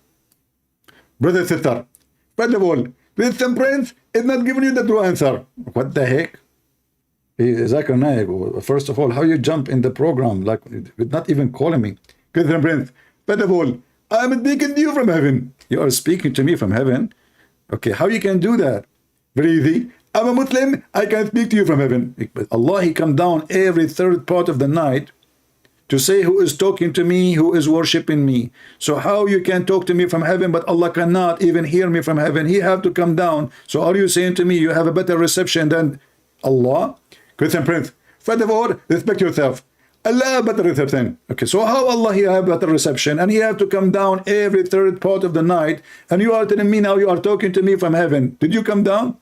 Brother Sister, first of all, Christian Prince is not giving you the true answer. What the heck? Zakir Naik, first of all, how you jump in the program, like, with not even calling me. Christian Prince, first of all, I'm speaking to you from heaven. You are speaking to me from heaven? Okay, how you can do that? Very easy. I'm a Muslim, I can speak to you from heaven. But Allah, He come down every third part of the night to say who is talking to me, who is worshipping me. So how you can talk to me from heaven, but Allah cannot even hear me from heaven? He have to come down. So are you saying to me you have a better reception than Allah? Christian Prince, first of all, respect yourself. Allah better reception. Okay, so how Allah He have better reception, and He have to come down every third part of the night, and you are telling me now you are talking to me from heaven? Did you come down?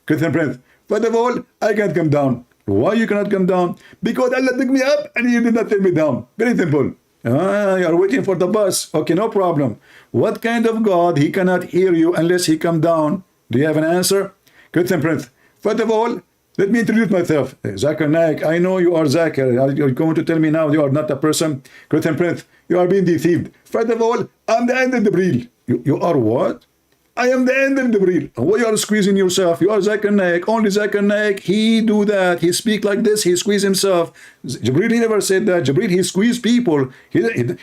Christian Prince, first of all, I can't come down. Why you cannot come down? Because Allah took me up and He did not take me down. Very simple. You are waiting for the bus. Okay, no problem. What kind of God He cannot hear you unless He come down? Do you have an answer? Christian Prince, first of all, let me introduce myself. Zakir Naik, I know you are Zakir. You're going to tell me now you are not a person. Christian Prince, you are being deceived. First of all, I'm the end of the Jibreel. You are what? I am the end of the Jibreel. Why you are squeezing yourself? You are Zakir Naik. Only Zakir Naik, he do that. He speak like this. He squeeze himself. Jibreel, he never said that. Jibreel, he squeeze people. He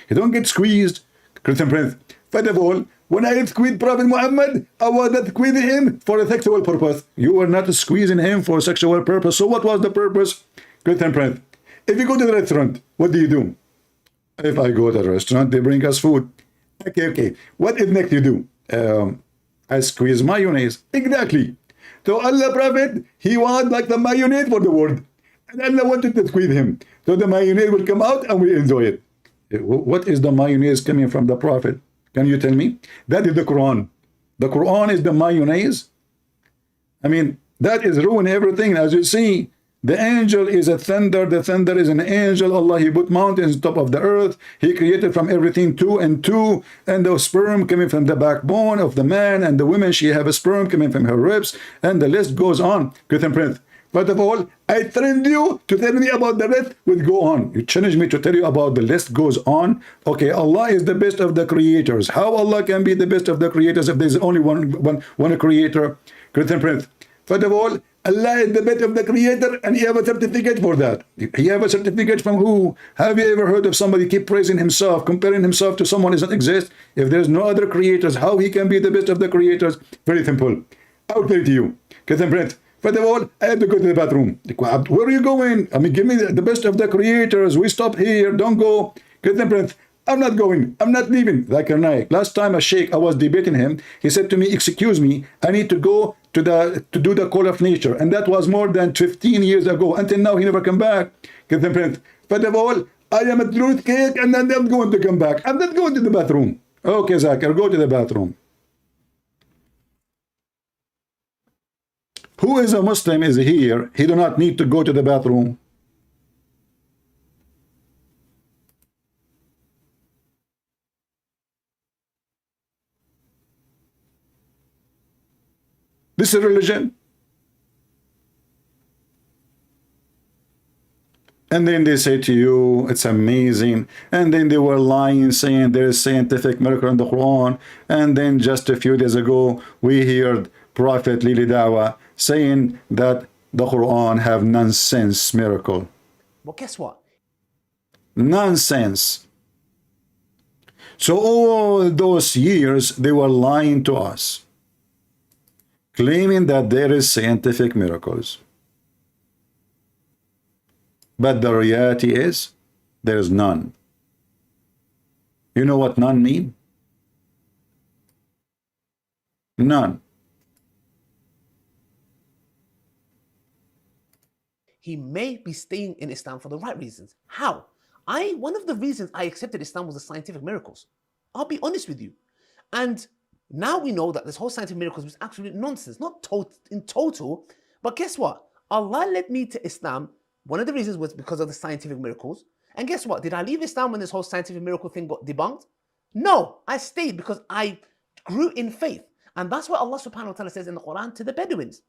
don't get squeezed. Christian Prince, first of all, when I squeezed Prophet Muhammad, I was not squeezing him for a sexual purpose. You were not squeezing him for a sexual purpose. So what was the purpose? Christian Prince, if you go to the restaurant, what do? If I go to the restaurant, they bring us food. Okay. What is next you do? I squeeze mayonnaise. Exactly. So Allah Prophet, he was like the mayonnaise for the world. And Allah wanted to squeeze him. So the mayonnaise will come out and we enjoy it. What is the mayonnaise coming from the Prophet? Can you tell me? That is the Quran. The Quran is the mayonnaise. I mean, that is ruining everything. As you see, the angel is a thunder. The thunder is an angel. Allah, He put mountains on top of the earth. He created from everything two and two. And the sperm coming from the backbone of the man. And the woman, she have a sperm coming from her ribs. And the list goes on. Christian Prince, First of all, I trained you to tell me about the rest. Will go on. You challenge me to tell you about the list goes on. Okay, Allah is the best of the creators. How Allah can be the best of the creators if there's only one creator? Christian Prince. First of all, Allah is the best of the creator, and He have a certificate for that. He have a certificate from who? Have you ever heard of somebody keep praising himself, comparing himself to someone who doesn't exist? If there's no other creators, how he can be the best of the creators? Very simple. I'll tell it to you. Christian Prince. First of all, I have to go to the bathroom. Where are you going? I mean, give me the best of the creators. We stop here. Don't go. Christian Prince. I'm not going. I'm not leaving. Zakir Naik. Last time a sheikh, I was debating him. He said to me, excuse me, I need to go to do the call of nature. And that was more than 15 years ago. Until now, he never come back. Christian Prince. First of all, I am a truth cake, and then I'm going to come back. I'm not going to the bathroom. Okay, Zakir, go to the bathroom. Who is a Muslim is here. He do not need to go to the bathroom. This is religion. And then they say to you, it's amazing. And then they were lying, saying there is scientific miracle in the Quran. And then just a few days ago, we heard Prophet Lili Dawa saying that the Quran have nonsense miracle. Well, guess what? Nonsense. So all those years, they were lying to us, claiming that there is scientific miracles. But the reality is, there is none. You know what none mean? None. He may be staying in Islam for the right reasons. How? One of the reasons I accepted Islam was the scientific miracles. I'll be honest with you. And now we know that this whole scientific miracles was absolute nonsense, not in total. But guess what? Allah led me to Islam. One of the reasons was because of the scientific miracles. And guess what? Did I leave Islam when this whole scientific miracle thing got debunked? No, I stayed because I grew in faith. And that's what Allah subhanahu wa ta'ala says in the Quran to the Bedouins.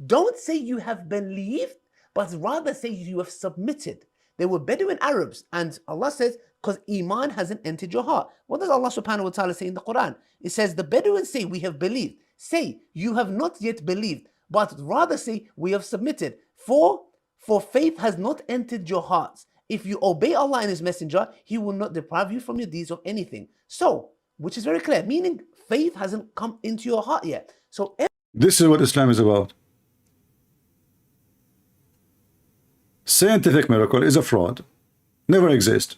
Don't say you have believed, but rather say you have submitted. They were Bedouin Arabs, and Allah says, because Iman hasn't entered your heart. What does Allah subhanahu wa ta'ala say in the Quran? It says, the Bedouins say, we have believed. Say, you have not yet believed, but rather say, we have submitted. For faith has not entered your hearts. If you obey Allah and His Messenger, He will not deprive you from your deeds of anything. So, which is very clear, meaning faith hasn't come into your heart yet. So, this is what Islam is about. Scientific miracle is a fraud. Never exist.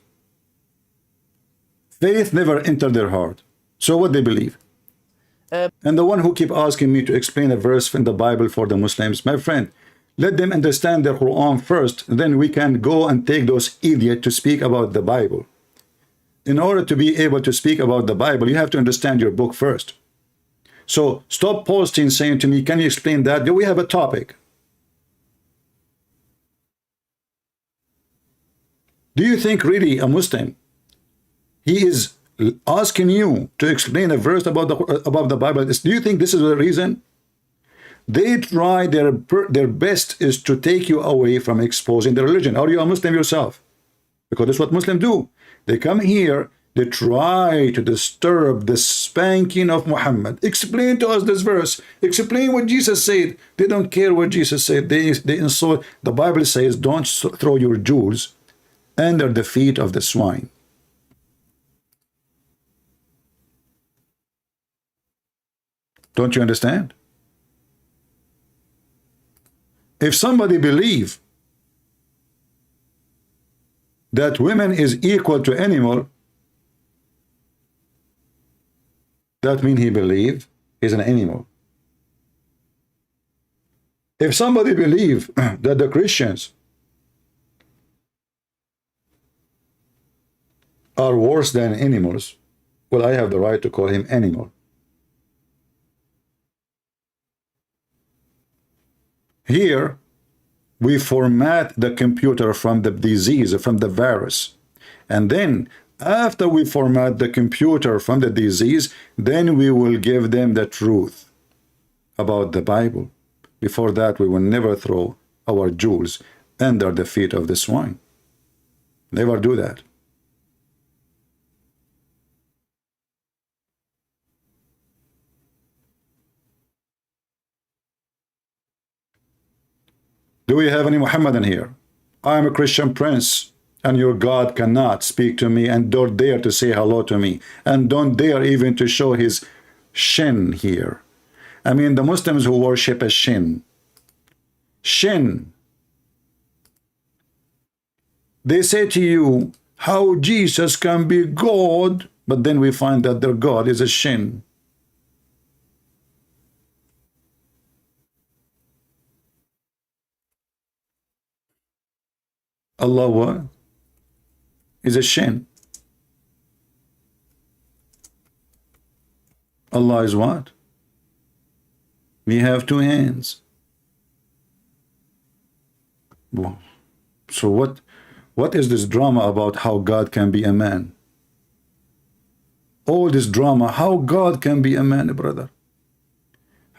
Faith never entered their heart. So what they believe? And the one who keep asking me to explain a verse in the Bible for the Muslims, my friend, let them understand their Quran first, then we can go and take those idiots to speak about the Bible. In order to be able to speak about the Bible, you have to understand your book first. So stop posting saying to me, can you explain that? Do we have a topic? Do you think really a Muslim, he is asking you to explain a verse about the Bible? Do you think this is the reason? They try their best is to take you away from exposing the religion. Are you a Muslim yourself? Because that's what Muslims do. They come here, they try to disturb the spanking of Muhammad. Explain to us this verse. Explain what Jesus said. They don't care what Jesus said. They insult. The Bible says, don't throw your jewels under the feet of the swine. Don't you understand? If somebody believes that women is equal to animal, that means he believes he's an animal. If somebody believes that the Christians are worse than animals, well, I have the right to call him animal. Here, we format the computer from the disease, from the virus. And then, after we format the computer from the disease, then we will give them the truth about the Bible. Before that, we will never throw our jewels under the feet of the swine. Never do that. Do we have any Muhammadan here? I am a Christian prince, and your God cannot speak to me, and don't dare to say hello to me, and don't dare even to show his shin here. I mean, the Muslims who worship a shin. Shin. They say to you, how Jesus can be God, but then we find that their God is a shin. Allah what? Is a shin. Allah is what? We have two hands. So what is this drama about how God can be a man? All this drama, how God can be a man, brother?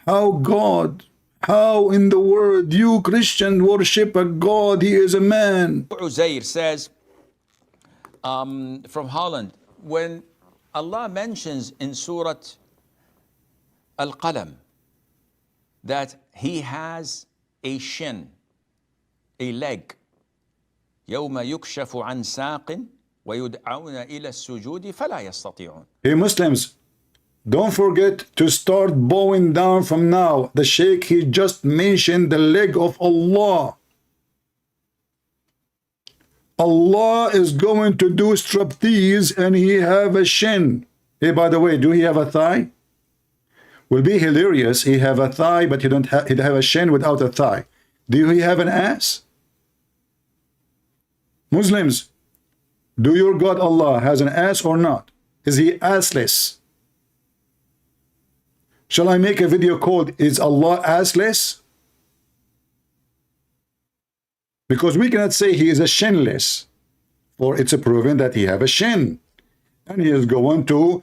How God? How in the world you Christian worship a God? He is a man. Uzair says from Holland, when Allah mentions in Surah Al-Qalam that he has a shin, a leg, يوم يكشف عن ساق ويدعون إلى السجود فلا يستطيعون. Hey Muslims, don't forget to start bowing down from now. The Sheikh, he just mentioned the leg of Allah. Allah is going to do striptease and he have a shin. Hey, by the way, do he have a thigh? Will be hilarious. He have a thigh, but he don't have, he'd have a shin without a thigh. Do he have an ass? Muslims, do your God Allah has an ass or not? Is he assless? Shall I make a video called Is Allah Assless? Because we cannot say he is a shinless, for it's a proven that he have a shin. And he is going to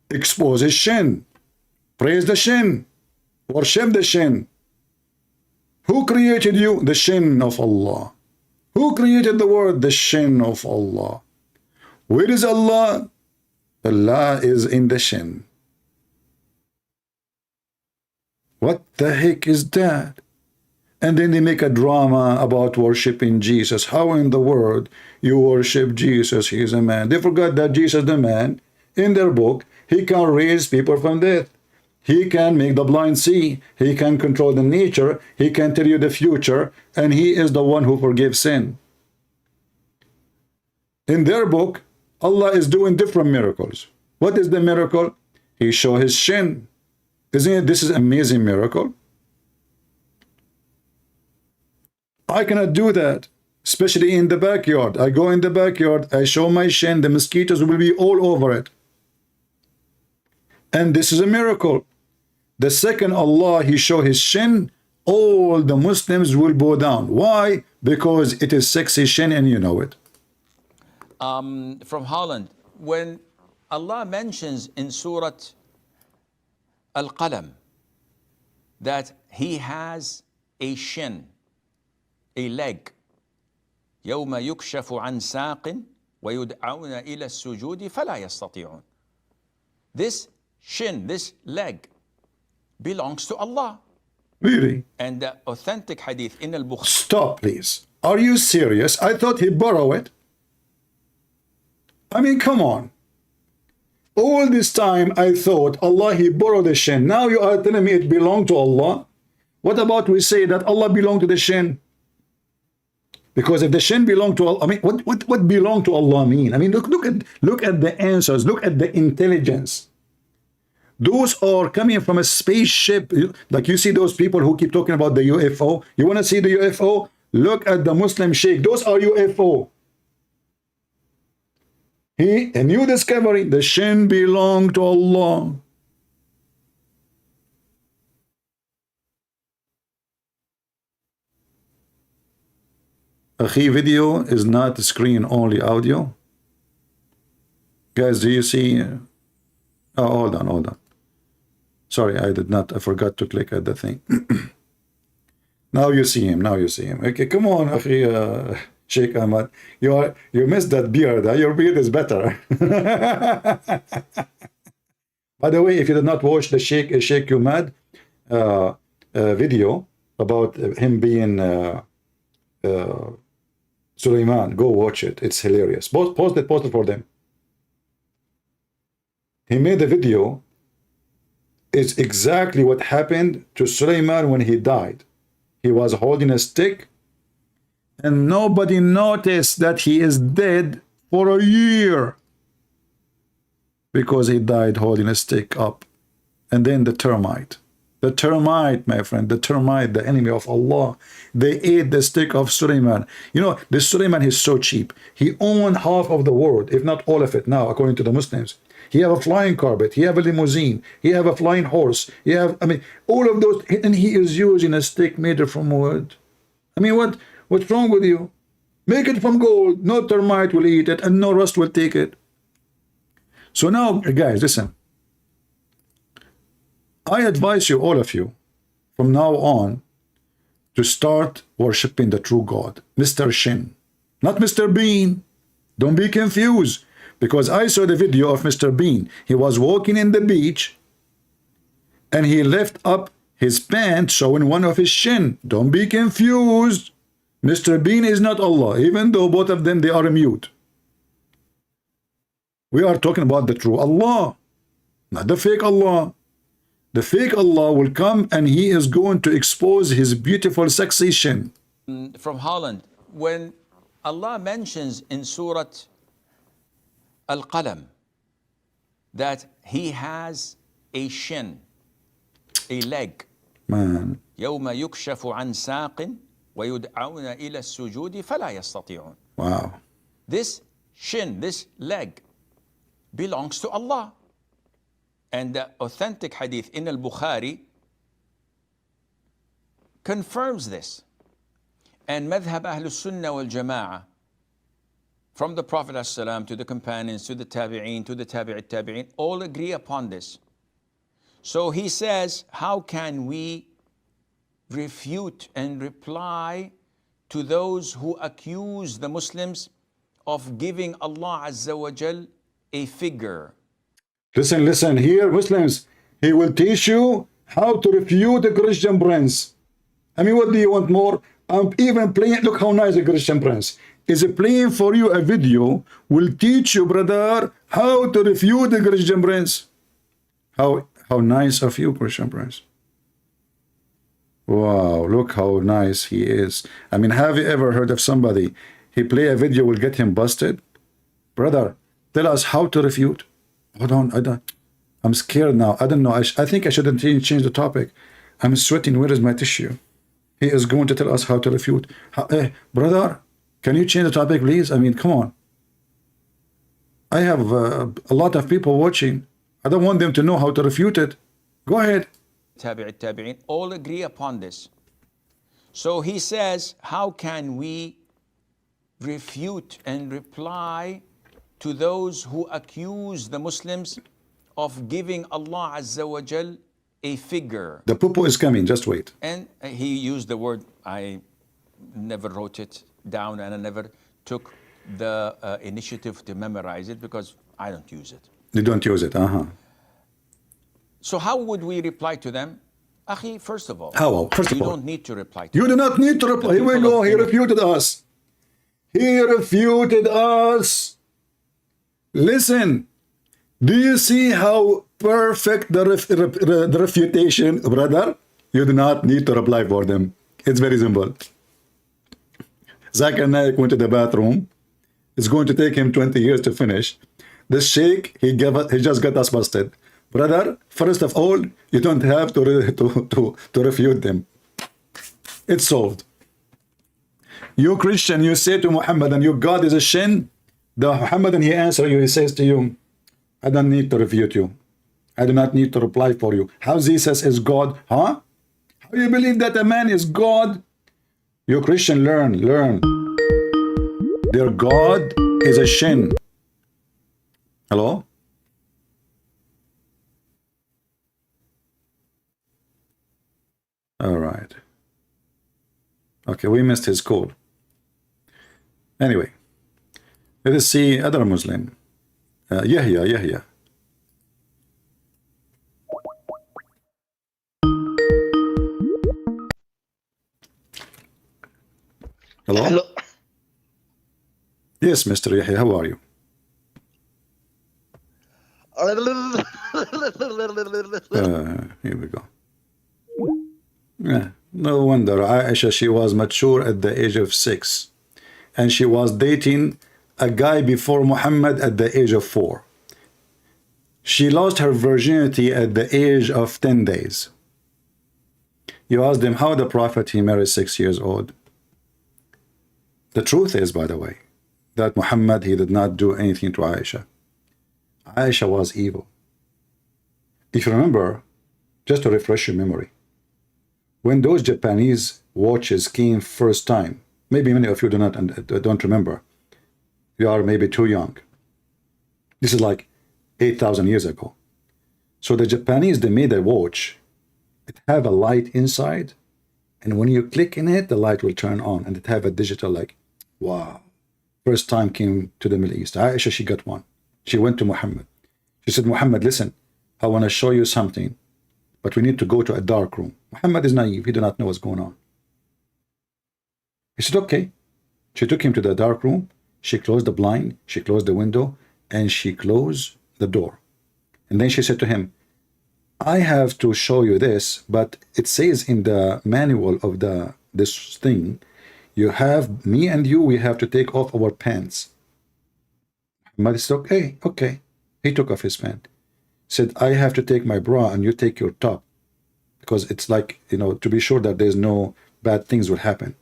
expose his shin. Praise the shin. Worship the shin. Who created you? The shin of Allah. Who created the world? The shin of Allah. Where is Allah? Allah is in the shin. What the heck is that? And then they make a drama about worshiping Jesus. How in the world you worship Jesus? He is a man. They forgot that Jesus, the man, in their book, he can raise people from death. He can make the blind see. He can control the nature. He can tell you the future. And he is the one who forgives sin. In their book, Allah is doing different miracles. What is the miracle? He show his shin. Isn't it? This is an amazing miracle. I cannot do that, especially in the backyard. I go in the backyard, I show my shin, the mosquitoes will be all over it. And this is a miracle. The second Allah, he show his shin, all the Muslims will bow down. Why? Because it is sexy shin and you know it. From Holland, when Allah mentions in Surah Al-Qalam that he has a shin, a leg, يوم يكشف عن ساق ويدعون إلى السجود فلا يستطيعون. This shin, this leg, belongs to Allah. Really? And the authentic hadith in al-Bukhari. Stop, please. Are you serious? I thought he borrowed it. I mean, come on. All this time I thought Allah, he borrowed the shin. Now you are telling me it belonged to Allah. What about we say that Allah belonged to the shin? Because if the shin belonged to Allah, I mean, what belong to Allah mean? I mean, look at the answers. Look at the intelligence. Those are coming from a spaceship. Like you see those people who keep talking about the UFO. You want to see the UFO? Look at the Muslim Sheikh. Those are UFO. A new discovery. The shin belong to Allah. Akhi, video is not screen only audio. Guys, do you see? Oh, hold on. Sorry, I forgot to click at the thing. Now you see him. Now you see him. Okay, come on, akhi, Sheikh Ahmad. You missed that beard. Huh? Your beard is better. By the way, if you did not watch the Sheikh Umad video about him being Suleiman, go watch it. It's hilarious. Post it for them. He made a video. It's exactly what happened to Suleiman when he died. He was holding a stick, and nobody noticed that he is dead for a year because he died holding a stick up. And then the termite, my friend, the termite, the enemy of Allah, they ate the stick of Suleiman. You know, this Suleiman is so cheap. He owned half of the world, if not all of it now, according to the Muslims. He have a flying carpet, he have a limousine, he have a flying horse, he have, I mean, all of those, and he is using a stick made from wood. I mean, what's wrong with you? Make it from gold, no termite will eat it, and no rust will take it. So now, guys, listen. I advise you, all of you, from now on, to start worshiping the true God, Mr. Shin, not Mr. Bean. Don't be confused. Because I saw the video of Mr. Bean. He was walking in the beach and he left up his pants showing one of his shin. Don't be confused. Mr. Bean is not Allah, even though both of them, they are mute. We are talking about the true Allah, not the fake Allah. The fake Allah will come and he is going to expose his beautiful sexy shin. From Holland, when Allah mentions in Surah Al-Qalam that he has a shin, a leg. Man. يوم يكشف عن ساق ويدعون إلى السجود فلا يستطيعون. Wow. This shin, this leg, belongs to Allah. And the authentic hadith in Al-Bukhari confirms this. And madhab Ahlus Sunnah wal Jama'ah, from the Prophet ﷺ to the companions, to the Tabi'een, to the Tabi'it Tabi'een, all agree upon this. So he says, how can we refute and reply to those who accuse the Muslims of giving Allah Azza wa Jal a figure? Listen, here, Muslims, he will teach you how to refute a Christian prince. I mean, what do you want more? I'm even playing, look how nice a Christian prince is playing for you a video, will teach you, brother, how to refute the Christian prince. How nice of you, Christian prince. Wow, look how nice he is. I mean, have you ever heard of somebody, he play a video will get him busted? Brother, tell us how to refute. Hold on, I'm scared now. I don't know. I think I shouldn't change the topic. I'm sweating. Where is my tissue? He is going to tell us how to refute. Brother, can you change the topic, please? I mean, come on. I have a lot of people watching. I don't want them to know how to refute it. Go ahead. Tabi'it Tabi'een all agree upon this. So he says, how can we refute and reply to those who accuse the Muslims of giving Allah Azza wa Jal a figure? The poo-poo is coming, just wait. And he used the word, I never wrote it down and I never took the initiative to memorize it because I don't use it. You don't use it, So how would we reply to them? Akhi, first of all, you don't need to reply to You them. do not need to reply. Here we go. He refuted us. He refuted us. Listen, do you see how perfect the refutation, brother? You do not need to reply for them. It's very simple. Zakir Naik went to the bathroom. It's going to take him 20 years to finish. The sheikh, he just got us busted. Brother, first of all, you don't have to refute them. It's solved. You Christian, you say to Muhammad, and your God is a shin. The Muhammadan, he answers you, he says to you, I don't need to refute you. I do not need to reply for you. How Jesus is God? Huh? How do you believe that a man is God? You Christian, learn. Their God is a shin. Hello? All right. Okay, we missed his call. Anyway, let us see other Muslim. Yahya. Hello? Hello. Yes, Mr. Yahya, how are you? Here we go. No wonder Aisha, she was mature at the age of 6. And she was dating a guy before Muhammad at the age of 4. She lost her virginity at the age of 10 days. You asked him how the Prophet he married 6 years old. The truth is, by the way, that Muhammad he did not do anything to Aisha. Aisha was evil. If you remember, just to refresh your memory, when those Japanese watches came first time, maybe many of you don't remember. You are maybe too young. This is like 8,000 years ago. So the Japanese, they made a watch. It have a light inside, and when you click in it, the light will turn on, and it have a digital like, wow. First time came to the Middle East. Aisha, she got one. She went to Muhammad. She said, Muhammad, listen, I want to show you something, but we need to go to a dark room. Muhammad is naive. He do not know what's going on. He said, okay. She took him to the dark room. She closed the blind. She closed the window, and she closed the door. And then she said to him, I have to show you this, but it says in the manual of this thing, you have, me and you, we have to take off our pants. Muhammad said, okay. He took off his pants. Said, I have to take my bra and you take your top. Because it's like, to be sure that there's no bad things will happen.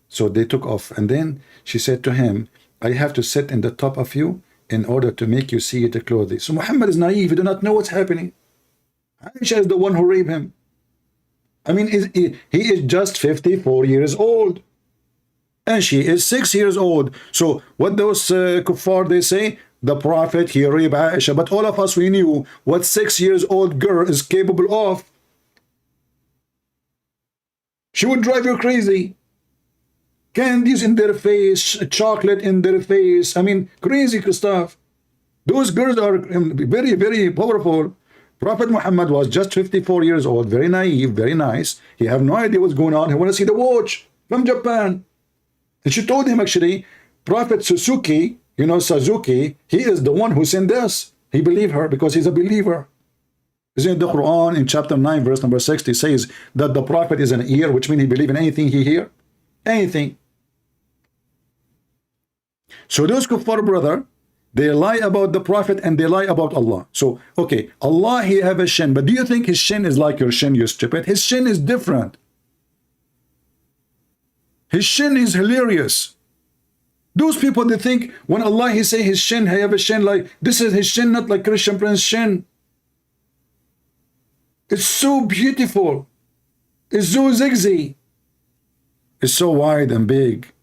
So they took off. And then she said to him, I have to sit in the top of you in order to make you see the clothing. So Muhammad is naive. He do not know what's happening. Aisha is the one who raped him. I mean, he is just 54 years old. And she is 6 years old. So what those kuffar, they say, the Prophet, he raped Aisha. But all of us, we knew what 6 years old girl is capable of. She would drive you crazy. Candies in their face, chocolate in their face. I mean, crazy stuff. Those girls are very, very powerful. Prophet Muhammad was just 54 years old, very naive, very nice. He have no idea what's going on. He want to see the watch from Japan. And she told him, actually, Prophet Suzuki, Suzuki, he is the one who sent this. He believed her because he's a believer. Isn't the Quran in chapter 9, verse number 60 says that the Prophet is an ear, which means he believes in anything he hear? Anything. So those kuffar, brother, they lie about the Prophet and they lie about Allah. So, okay, Allah, he have a shin, but do you think his shin is like your shin, you stupid? His shin is different. His shin is hilarious. Those people, they think when Allah, he say his shin, he have a shin like, this is his shin, not like Christian Prince shin. It's so beautiful. It's so zigzag. It's so wide and big.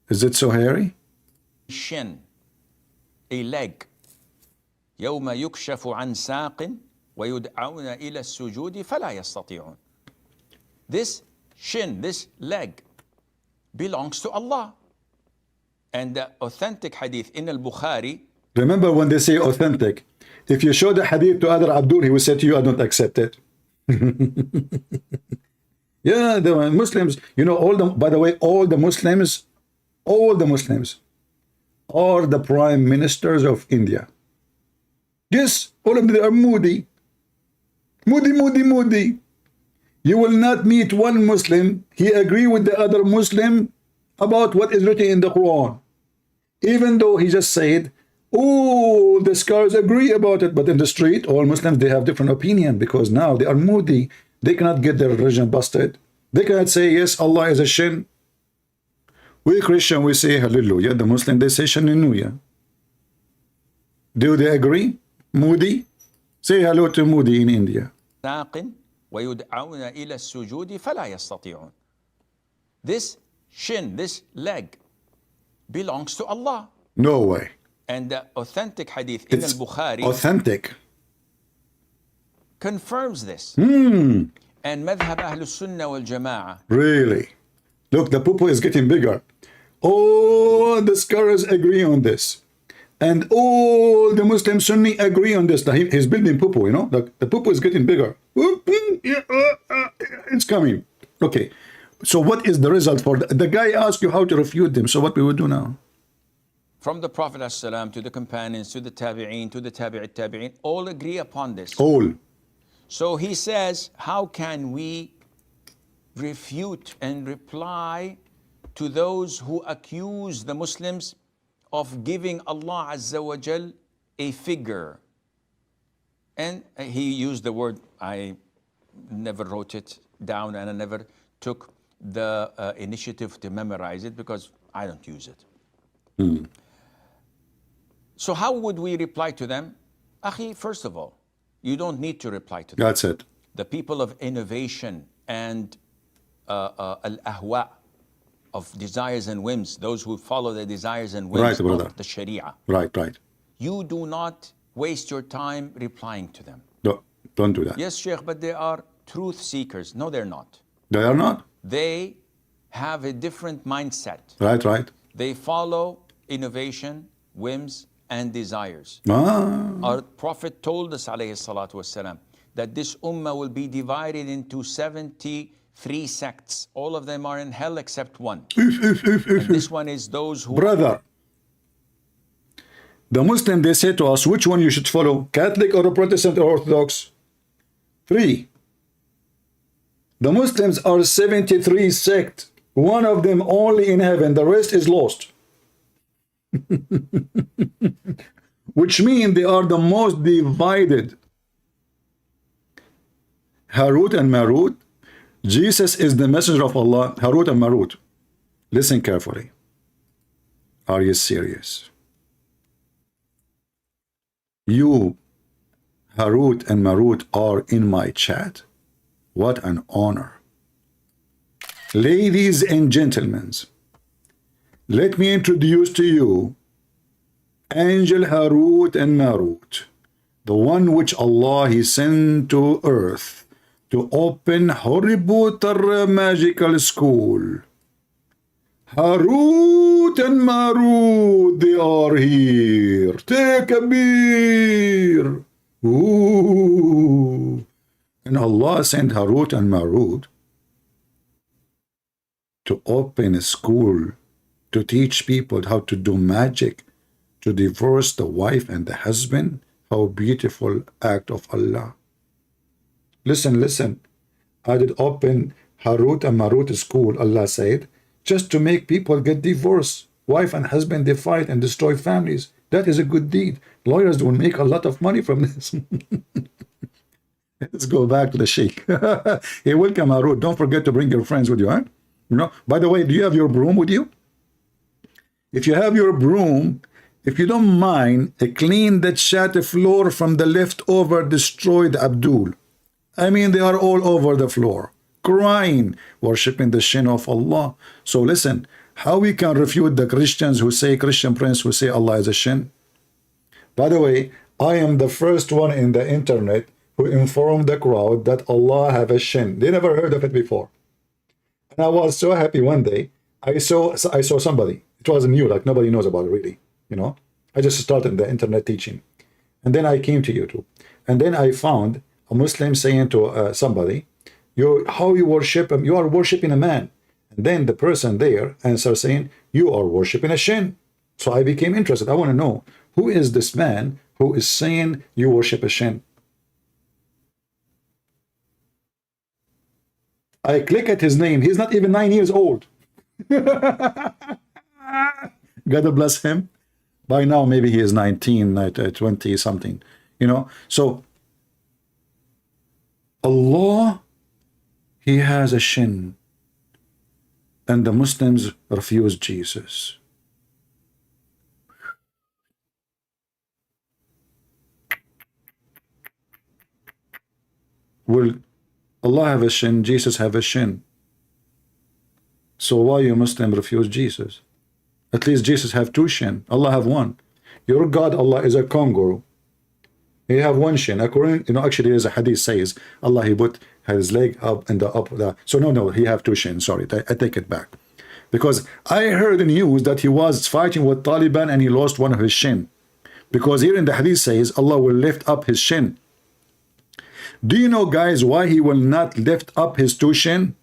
Is it so hairy? Shin, a leg. يوم يكشف عن ساق ويدعون إلى السجود فلا يستطيعون. This shin, this leg, belongs to Allah. And the authentic hadith in al-Bukhari. Remember when they say authentic, if you show the hadith to other Abdul, he will say to you, I don't accept it. Yeah, the Muslims, by the way, all the Muslims are the prime ministers of India. Yes, all of them are moody. Moody. You will not meet one Muslim, he agree with the other Muslim about what is written in the Quran. Even though he just said, oh, the scholars agree about it, but in the street, all Muslims, they have different opinion because now they are moody. They cannot get their religion busted. They cannot say, yes, Allah is a shin. We Christian, we say hallelujah. The Muslim, they say shannuya. Do they agree? Moody? Say hello to Moody in India. ويدعون إلى السجود فلا يستطيعون. This shin, this leg, belongs to Allah. No way. And the authentic hadith in al-Bukhari authentic confirms this. And Madhab Ahlus Sunnah wal Jama'ah. Really? Look, the poo-poo is getting bigger. All the scholars agree on this. And all the Muslim Sunni agree on this. He's building poo-poo, you know? The poo-poo is getting bigger. It's coming. Okay. So what is the result for the guy asked you how to refute them? So what we would do now? From the Prophet ﷺ to the companions, to the tabi'een, to the tabi'it tabi'een, all agree upon this. All. So he says, how can we refute and reply to those who accuse the Muslims of giving Allah Azza wa Jal a figure? And he used the word, I never wrote it down and I never took the initiative to memorize it because I don't use it. So how would we reply to them? Akhi, first of all, you don't need to reply to them. That's it. The people of innovation and al-ahwa, of desires and whims, those who follow the desires and whims of the Sharia. Right, right. You do not waste your time replying to them. No, don't do that. Yes, Sheikh, but they are truth seekers. No, they're not. They are not? They have a different mindset. Right, right. They follow innovation, whims, and desires. Our Prophet told us, alayhi salatu wasalam, that this ummah will be divided into 73 sects. All of them are in hell except one. And this one is those who... Brother, the Muslim, they say to us, which one you should follow? Catholic or Protestant or Orthodox? 3. The Muslims are 73 sects. One of them only in heaven. The rest is lost. Which means they are the most divided. Harut and Marut. Jesus is the messenger of Allah. Harut and Marut. Listen carefully. Are you serious? You, Harut and Marut, are in my chat. What an honor. Ladies and gentlemen, let me introduce to you Angel Harut and Marut, the one which Allah He sent to earth to open Harry Potter magical school. Harut and Marut, they are here. Take a beer. Ooh. And Allah sent Harut and Marut to open a school to teach people how to do magic, to divorce the wife and the husband. How beautiful act of Allah. Listen, listen. I did open Harut and Marut school, Allah said, just to make people get divorced. Wife and husband, they fight and destroy families. That is a good deed. Lawyers will make a lot of money from this. Let's go back to the Sheikh. Hey, welcome, Harut. Don't forget to bring your friends with you, huh? You know, by the way, do you have your broom with you? If you have your broom, if you don't mind, clean that chat floor from the leftover destroyed Abdul. I mean, they are all over the floor, crying, worshipping the shin of Allah. So listen, how we can refute the Christians who say, Christian prince who say Allah is a shin? By the way, I am the first one in the internet who informed the crowd that Allah have a shin. They never heard of it before. And I was so happy one day. I saw somebody. It was new, like nobody knows about it really. You know, I just started the internet teaching. And then I came to YouTube. And then I found a Muslim saying to somebody, how you worship him? You are worshiping a man. And then the person there answers saying, you are worshiping a shin. So I became interested. I want to know, who is this man who is saying you worship a shin? I click at his name. He's not even 9 years old. God bless him. By now, maybe he is 19, 20 something, you know. So Allah, He has a shin, and the Muslims refuse Jesus. Will Allah have a shin? Jesus have a shin. So why you Muslim refuse Jesus? At least Jesus have 2 shin. Allah have 1. Your God, Allah, is a kangaroo. He have one shin. According, actually, there's a hadith says Allah, he put his leg up and so no, he have two shins. Sorry, I take it back. Because I heard in news that he was fighting with Taliban and he lost one of his shin. Because here in the hadith says Allah will lift up his shin. Do you know, guys, why he will not lift up his two shin?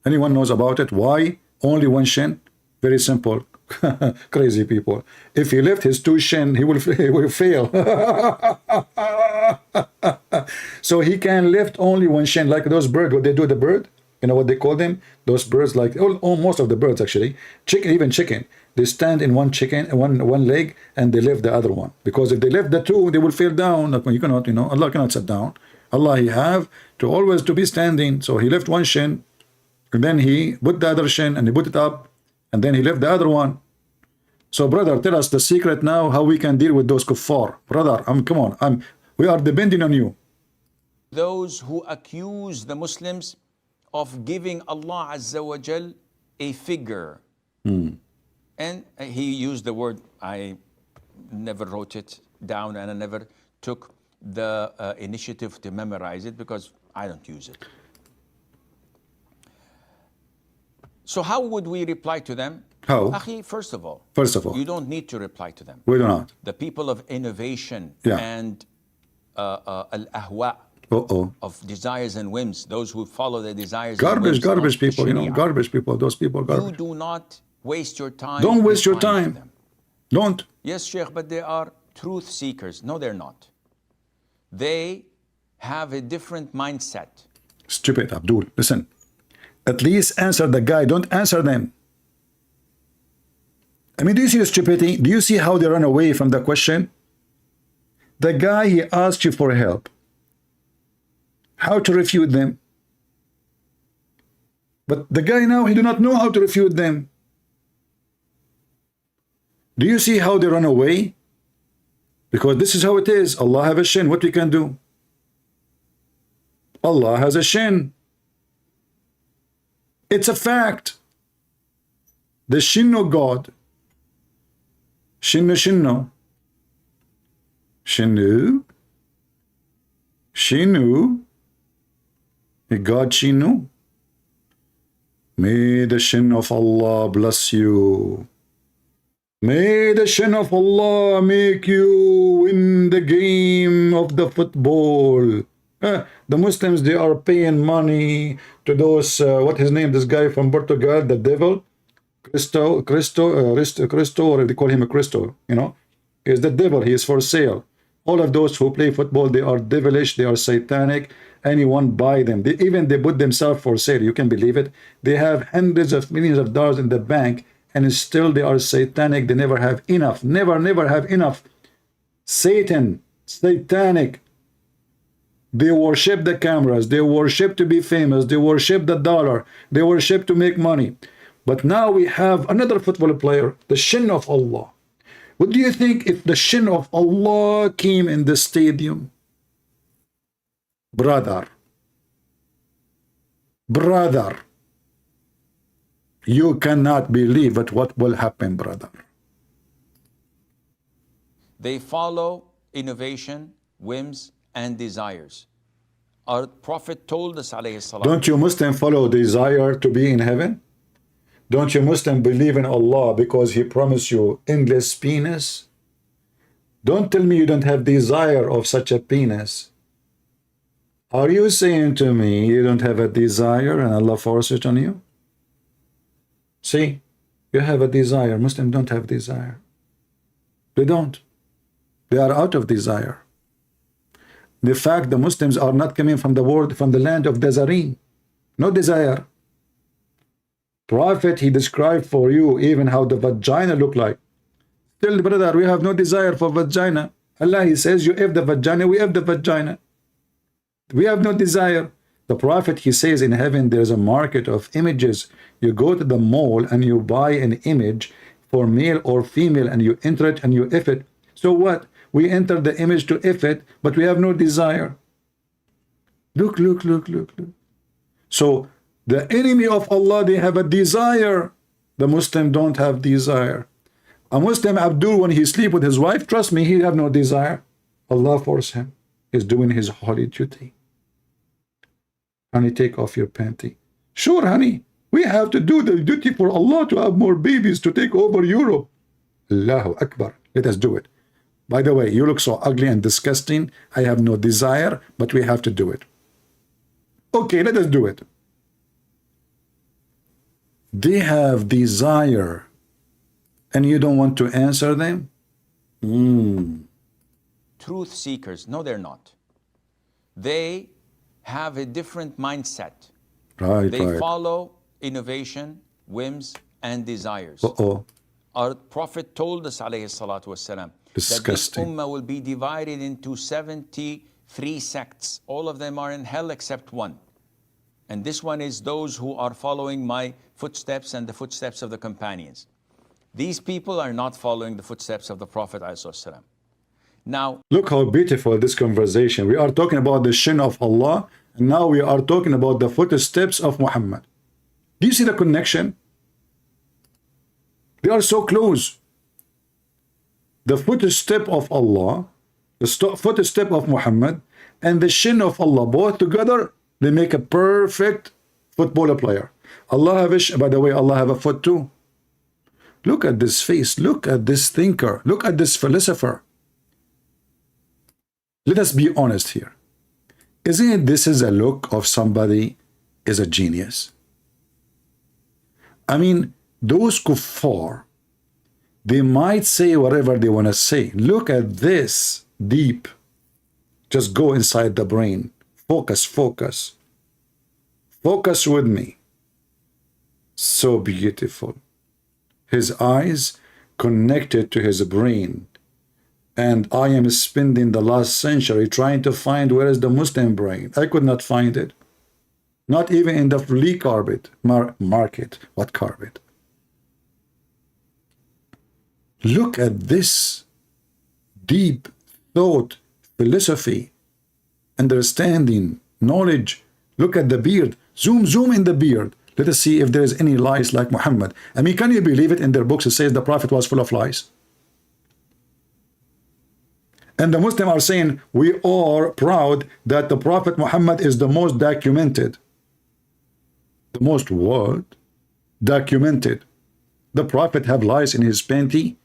Anyone knows about it? Why only one shin? Very simple. Crazy people. If he lift his two shin, he will fail. So he can lift only one shin, like those birds. What they do, the bird, you know what they call them? Those birds, like most of the birds actually, chicken, even chicken, they stand in one leg and they lift the other one. Because if they lift the two, they will fall down. Like you cannot, Allah cannot sit down. Allah, he have to always to be standing. So he lift one shin, and then he put the other shin and he put it up, and then he lift the other one. So brother, tell us the secret now how we can deal with those kuffar. Brother, come on, we are depending on you. Those who accuse the Muslims of giving Allah Azza wa Jal a figure. And he used the word, I never wrote it down and I never took the initiative to memorize it because I don't use it. So how would we reply to them? How? Akhi, first of all, you don't need to reply to them. We do not. The people of innovation and al-ahwa, of desires and whims, those who follow their desires and whims. Garbage people, garbage people, those people, garbage. You do not waste your time. Don't waste your time. Don't. Yes, Sheikh, but they are truth seekers. No, they're not. They have a different mindset. Stupid, Abdul. Listen. At least answer the guy. Don't answer them. I mean, do you see the stupidity? Do you see how they run away from the question? The guy, he asked you for help. How to refute them? But the guy now, he do not know how to refute them. Do you see how they run away? Because this is how it is. Allah have a shin. What we can do? Allah has a shin. It's a fact. The shin of God. Shinnu, shinnu. Shinnu. Shinnu. God shinnu. May the shin of Allah bless you. May the shin of Allah make you win the game of the football. The Muslims, they are paying money to those, what his name, this guy from Portugal, the devil, Cristo, or they call him a Cristo, is the devil. He is for sale. All of those who play football, they are devilish, they are satanic. Anyone buy them. They put themselves for sale. You can believe it. They have hundreds of millions of dollars in the bank, and still they are satanic. They never have enough. Never have enough. Satan, satanic. They worship the cameras. They worship to be famous. They worship the dollar. They worship to make money. But now we have another football player, the shin of Allah. What do you think if the shin of Allah came in the stadium? Brother, you cannot believe it what will happen, brother. They follow innovation, whims, and desires. Our Prophet told us, alayhi salam, don't you Muslim follow desire to be in heaven? Don't you Muslim believe in Allah because he promised you endless penis? Don't tell me you don't have desire of such a penis. Are you saying to me you don't have a desire and Allah forced it on you? See, you have a desire. Muslims don't have desire. They don't. They are out of desire. The fact the Muslims are not coming from the world, from the land of Nazarene. No desire. Prophet, he described for you even how the vagina look like. Still, brother, we have no desire for vagina. Allah, he says, you have the vagina, we have the vagina. We have no desire. The Prophet, he says in heaven there is a market of images. You go to the mall and you buy an image for male or female and you enter it and you if it. So what? We enter the image to if it, but we have no desire. Look. So the enemy of Allah, they have a desire. The Muslim don't have desire. A Muslim, Abdul, when he sleep with his wife, trust me, he have no desire. Allah force him. He's doing his holy duty. Honey, take off your panty. Sure, honey. We have to do the duty for Allah to have more babies to take over Europe. Allahu Akbar. Let us do it. By the way, you look so ugly and disgusting. I have no desire, but we have to do it. Okay, let us do it. They have desire, and you don't want to answer them? Truth seekers, no, they're not. They have a different mindset. Right, They right. follow innovation, whims, and desires. Uh-oh. Our Prophet told us, alayhi salatu wasalam, that this Disgusting. ummah will be divided into 73 sects. All of them are in hell except one. And this one is those who are following my footsteps and the footsteps of the companions. These people are not following the footsteps of the Prophet ﷺ. Now, Look how beautiful this conversation. We are talking about the shin of Allah, and now we are talking about the footsteps of Muhammad. Do you see the connection? They are so close. The footstep of Allah, the footstep of Muhammad, and the shin of Allah, both together, they make a perfect footballer player. Allah have a, by the way, Allah have a foot too. Look at this face. Look at this thinker. Look at this philosopher. Let us be honest here. Isn't it this is a look of somebody is a genius? I mean, those kuffar, they might say whatever they want to say. Look at this deep. Just go inside the brain. Focus, focus. Focus with me. So beautiful. His eyes connected to his brain. And I am spending the last century trying to find where is the Muslim brain. I could not find it. Not even in the flea carpet market. What carpet? Look at this deep thought, philosophy, understanding, knowledge. Look at the beard. Zoom in the beard. Let us see if there is any lies like Muhammad. I mean, can you believe it? In their books it says the Prophet was full of lies. And the Muslims are saying, we are proud that the Prophet Muhammad is the most documented. The most what? Documented. The Prophet have lies in his panty?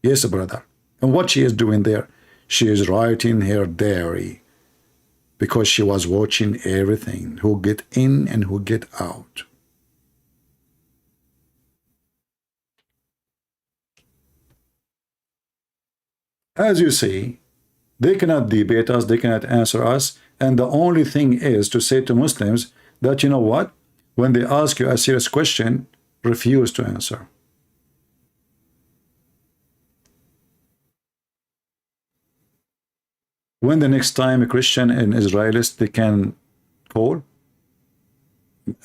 Yes, brother. And what she is doing there? She is writing her diary. Because she was watching everything. Who get in and who get out. As you see, they cannot debate us, they cannot answer us, and the only thing is to say to Muslims that, you know what, when they ask you a serious question, refuse to answer. When the next time a Christian and Israelist they can call?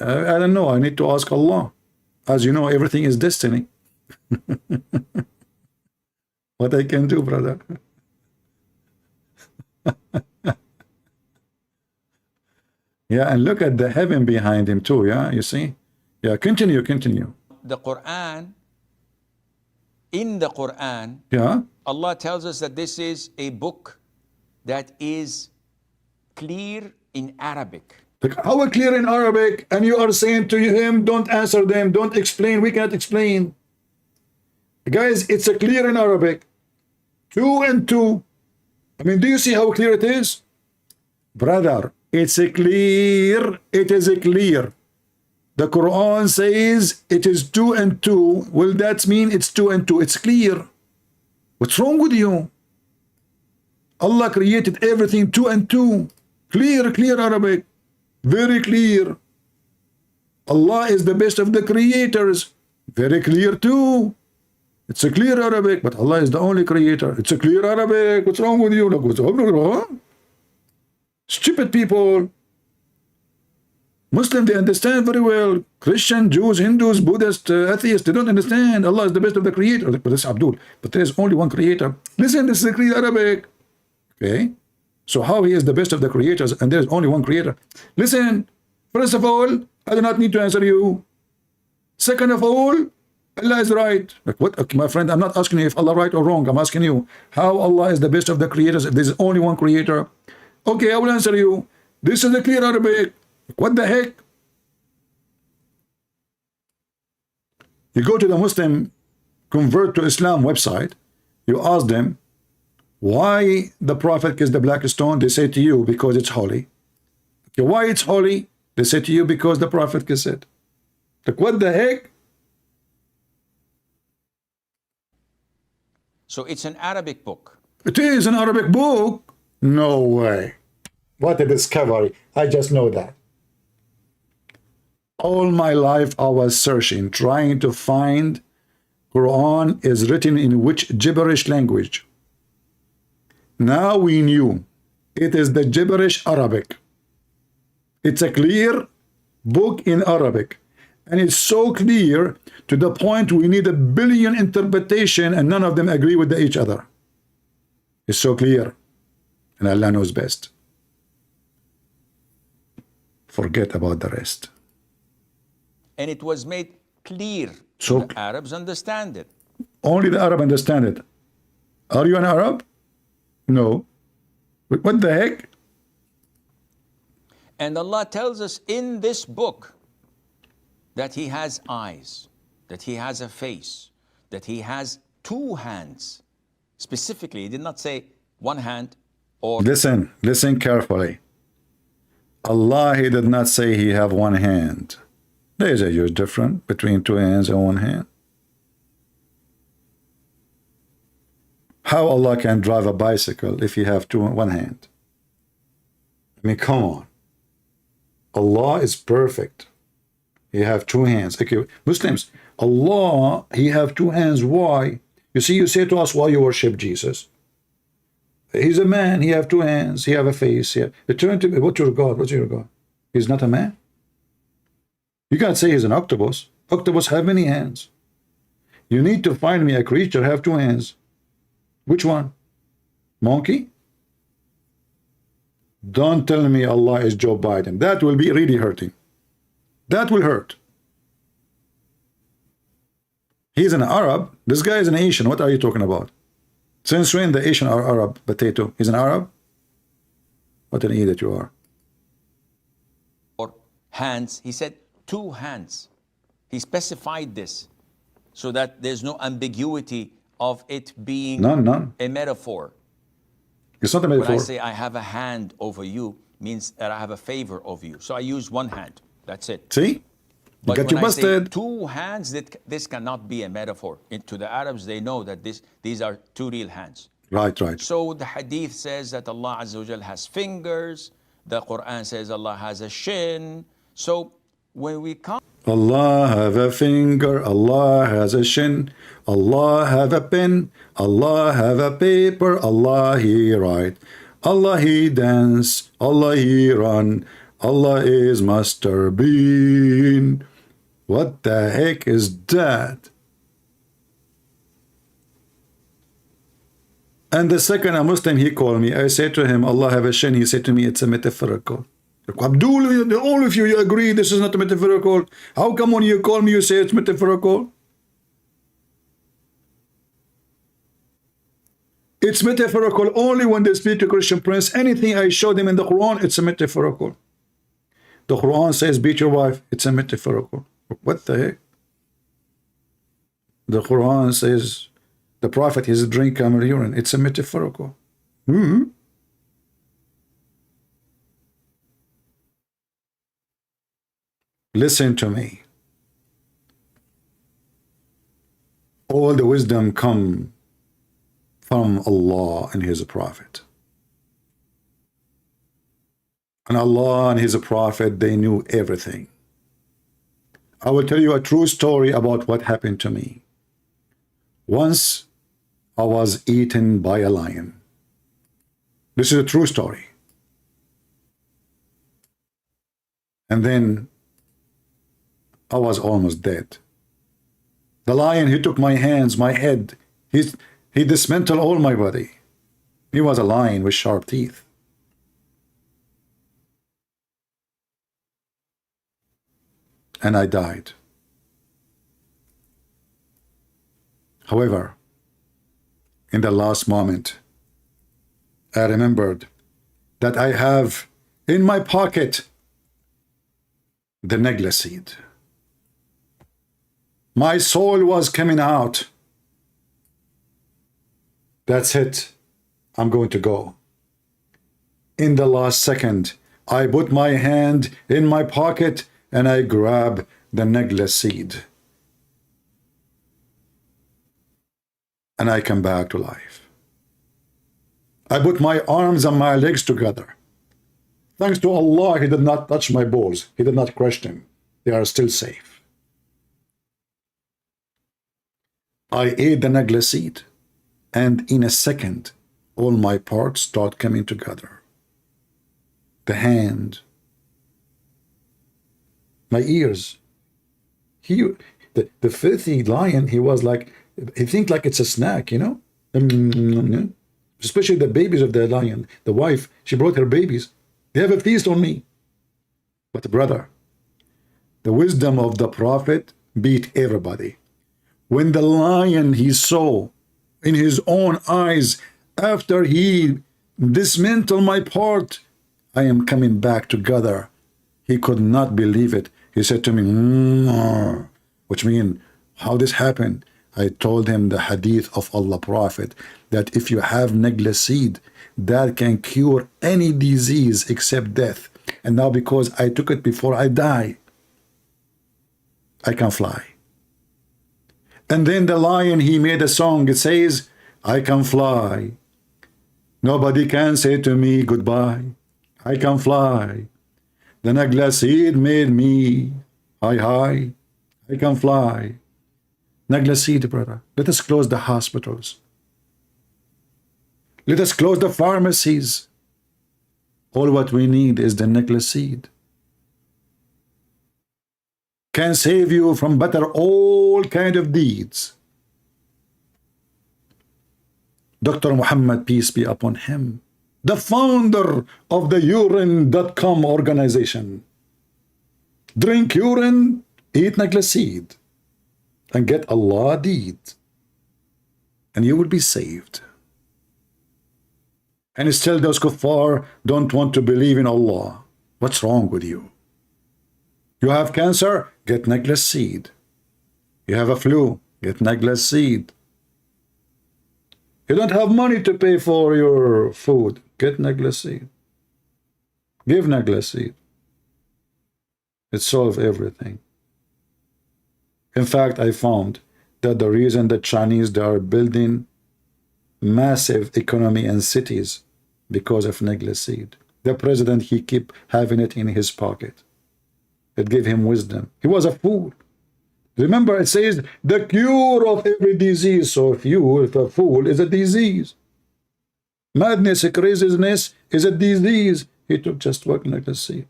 I don't know, I need to ask Allah. As you know, everything is destiny. What I can do, brother? Yeah, and look at the heaven behind him too, yeah, you see? Yeah, continue. the Quran, in the Quran, Yeah, Allah tells us that this is a book that is clear in Arabic. like, how clear in Arabic, and you are saying to him, don't answer them, don't explain, we cannot explain. Guys, it's a clear in Arabic. 2 and 2. I mean, do you see how clear it is? Brother, it's a clear. It is a clear. The Quran says it is 2 and 2. Well, that means it's 2 and 2. It's clear. What's wrong with you? Allah created everything 2 and 2. Clear Arabic. Very clear. Allah is the best of the creators. Very clear too. It's a clear Arabic, but Allah is the only creator. It's a clear Arabic. What's wrong with you? Like, what's wrong? Stupid people. Muslims, they understand very well. Christian, Jews, Hindus, Buddhists, atheists, they don't understand. Allah is the best of the creators. But this is Abdul. But there is only one creator. Listen, this is a clear Arabic. Okay? So how he is the best of the creators and there is only one creator? Listen, first of all, I do not need to answer you. Second of all, Allah is right. Like what? Okay, my friend, I'm not asking you if Allah right or wrong. I'm asking you how Allah is the best of the creators if there is only one creator. Okay, I will answer you. This is the clear Arabic. What the heck? You go to the Muslim convert to Islam website, you ask them why the Prophet kissed the black stone. They say to you, because it's holy. Okay, why it's holy? They say to you, because the Prophet kissed it. Like, what the heck? So it's an Arabic book. It is an Arabic book? No way. What a discovery. I just know that. All my life I was searching, trying to find Quran is written in which gibberish language. Now we knew it is the gibberish Arabic. It's a clear book in Arabic. And it's so clear to the point we need 1 billion interpretation and none of them agree with each other. It's so clear. And Allah knows best. Forget about the rest. And it was made clear So so the Arabs understand it. only the Arab understand it. Are you an Arab? No. But what the heck? And Allah tells us in this book that He has eyes, that He has a face, that He has 2 hands. Specifically, He did not say 1 hand or Listen carefully. Allah, He did not say He have 1 hand. There is a huge difference between 2 hands and 1 hand. How Allah can drive a bicycle if He have 1 hand? I mean, come on. Allah is perfect. He have 2 hands. Okay, Muslims, Allah, He have 2 hands. Why? You see, you say to us, why you worship Jesus? He's a man. He have 2 hands. He have a face. You turn to me. What's your God? What's your God? He's not a man. You can't say he's an octopus. Octopus have many hands. You need to find me a creature have 2 hands. Which one? Monkey? Don't tell me Allah is Joe Biden. That will be really hurting. That will hurt. He's an Arab. This guy is an Asian. What are you talking about? Since when the Asian are Arab? Potato. He's an Arab? What an idiot you are. hands. He said 2 hands. He specified this so that there's no ambiguity of it being None. a metaphor. It's not a When metaphor. I say I have a hand over you, means that I have a favor of you. So I use 1 hand. That's it. See? You But got when you I say busted. 2 hands, this cannot be a metaphor. To the Arabs, they know that these are 2 real hands. Right. So the hadith says that Allah Azza wa Jal has fingers. The Quran says Allah has a shin. So when we come Allah have a finger, Allah has a shin, Allah have a pen, Allah have a paper, Allah He write, Allah He dance, Allah He run, Allah is Master Bean. What the heck is that? And the second a Muslim he called me, I said to him, Allah have a shin, he said to me, it's a metaphorical. Abdul, all of you agree this is not metaphorical. How come when you call me you say it's metaphorical? It's metaphorical only when they speak to Christian Prince. Anything I show them in the Quran, it's a metaphorical. The Quran says beat your wife, it's a metaphorical. What the heck? The Quran says the Prophet is drink camel urine, it's a metaphorical. Listen to me. All the wisdom come from Allah and His Prophet. And Allah and His Prophet, they knew everything. I will tell you a true story about what happened to me. Once I was eaten by a lion. This is a true story. And then I was almost dead. The lion, he took my hands, my head. He dismantled all my body. He was a lion with sharp teeth. And I died. However, in the last moment, I remembered that I have in my pocket the negla seed. My soul was coming out. That's it. I'm going to go. In the last second, I put my hand in my pocket and I grab the negla seed. And I come back to life. I put my arms and my legs together. Thanks to Allah, He did not touch my balls. He did not crush them. They are still safe. I ate the negla seed, and in a second, all my parts start coming together. The hand, my ears. The filthy lion, he was like, he think like it's a snack, you know? Especially the babies of the lion. The wife, she brought her babies. They have a feast on me. But brother, the wisdom of the prophet beat everybody. When the lion he saw in his own eyes, after he dismantled my part, I am coming back together. He could not believe it. He said to me, which means, how this happened? I told him the hadith of Allah Prophet, that if you have negla seed, that can cure any disease except death. And now because I took it before I die, I can fly. And then the lion, he made a song. It says, I can fly. Nobody can say to me goodbye. I can fly. The negla seed made me high. I can fly. Negla seed, brother. Let us close the hospitals. Let us close the pharmacies. All what we need is the negla seed. Can save you from better all kind of deeds. Dr. Muhammad, peace be upon him, the founder of the urine.com organization. Drink urine, eat negla seed, and get Allah deed, and you will be saved. And still those kuffar don't want to believe in Allah. What's wrong with you? You have cancer? Get negla seed. You have a flu? Get negla seed. You don't have money to pay for your food? Get negla seed. Give negla seed. It solves everything. In fact, I found that the reason the Chinese, they are building massive economy and cities because of negla seed. The president, he keep having it in his pocket. It gave him wisdom. He was a fool. Remember, it says the cure of every disease. So if a fool is a disease. Madness, craziness is a disease. He took just one negla seed.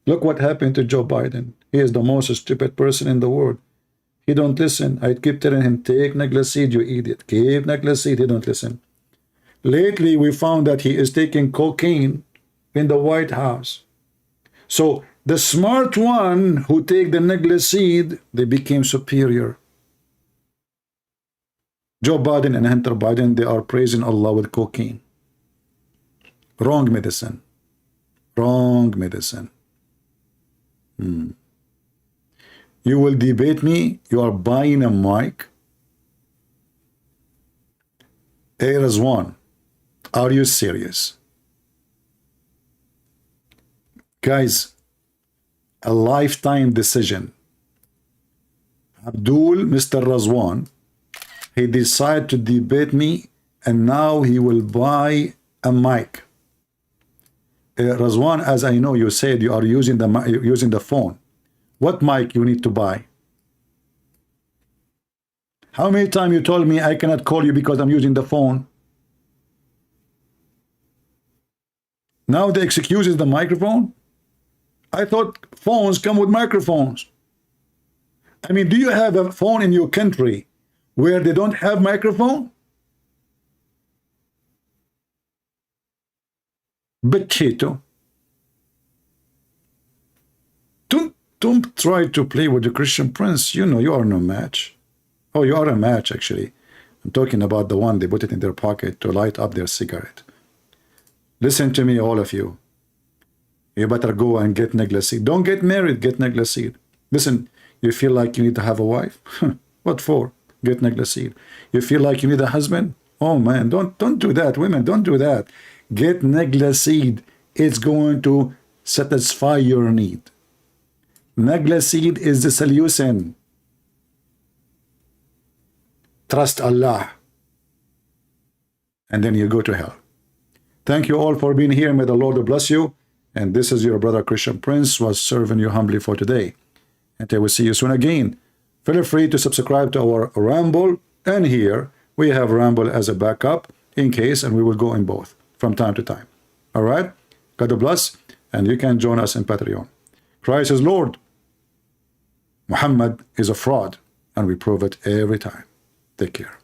Look what happened to Joe Biden. He is the most stupid person in the world. He don't listen. I keep telling him, take negla seed, you idiot. Keep negla seed. He don't listen. Lately, we found that he is taking cocaine in the White House. So the smart one who take the negla seed, they became superior. Joe Biden and Hunter Biden, they are praising Allah with cocaine. Wrong medicine. Wrong medicine. You will debate me. You are buying a mic. Hey, Razwan, are you serious? Guys, a lifetime decision. Abdul, Mr. Razwan, he decided to debate me, and now he will buy a mic. Razwan, as I know, you said you are using the phone. What mic you need to buy? How many times you told me I cannot call you because I'm using the phone? Now the excuse is the microphone? I thought phones come with microphones. I mean, do you have a phone in your country where they don't have microphone? Bacchito. Don't try to play with the Christian Prince. You know you are no match. Oh, you are a match, actually. I'm talking about the one they put it in their pocket to light up their cigarette. Listen to me, all of you. You better go and get necklace seed. Don't get married, get necklace seed. Listen, you feel like you need to have a wife? What for? Get necklace seed. You feel like you need a husband? Oh man, don't do that. Women, don't do that. Get necklace seed. It's going to satisfy your need. Necklace seed is the solution. Trust Allah. And then you go to hell. Thank you all for being here. May the Lord bless you. And this is your brother Christian Prince, was serving you humbly for today. Until we see you soon again. Feel free to subscribe to our Rumble. And here we have Rumble as a backup in case, and we will go in both from time to time. All right? God bless. And you can join us in Patreon. Christ is Lord. Muhammad is a fraud. And we prove it every time. Take care.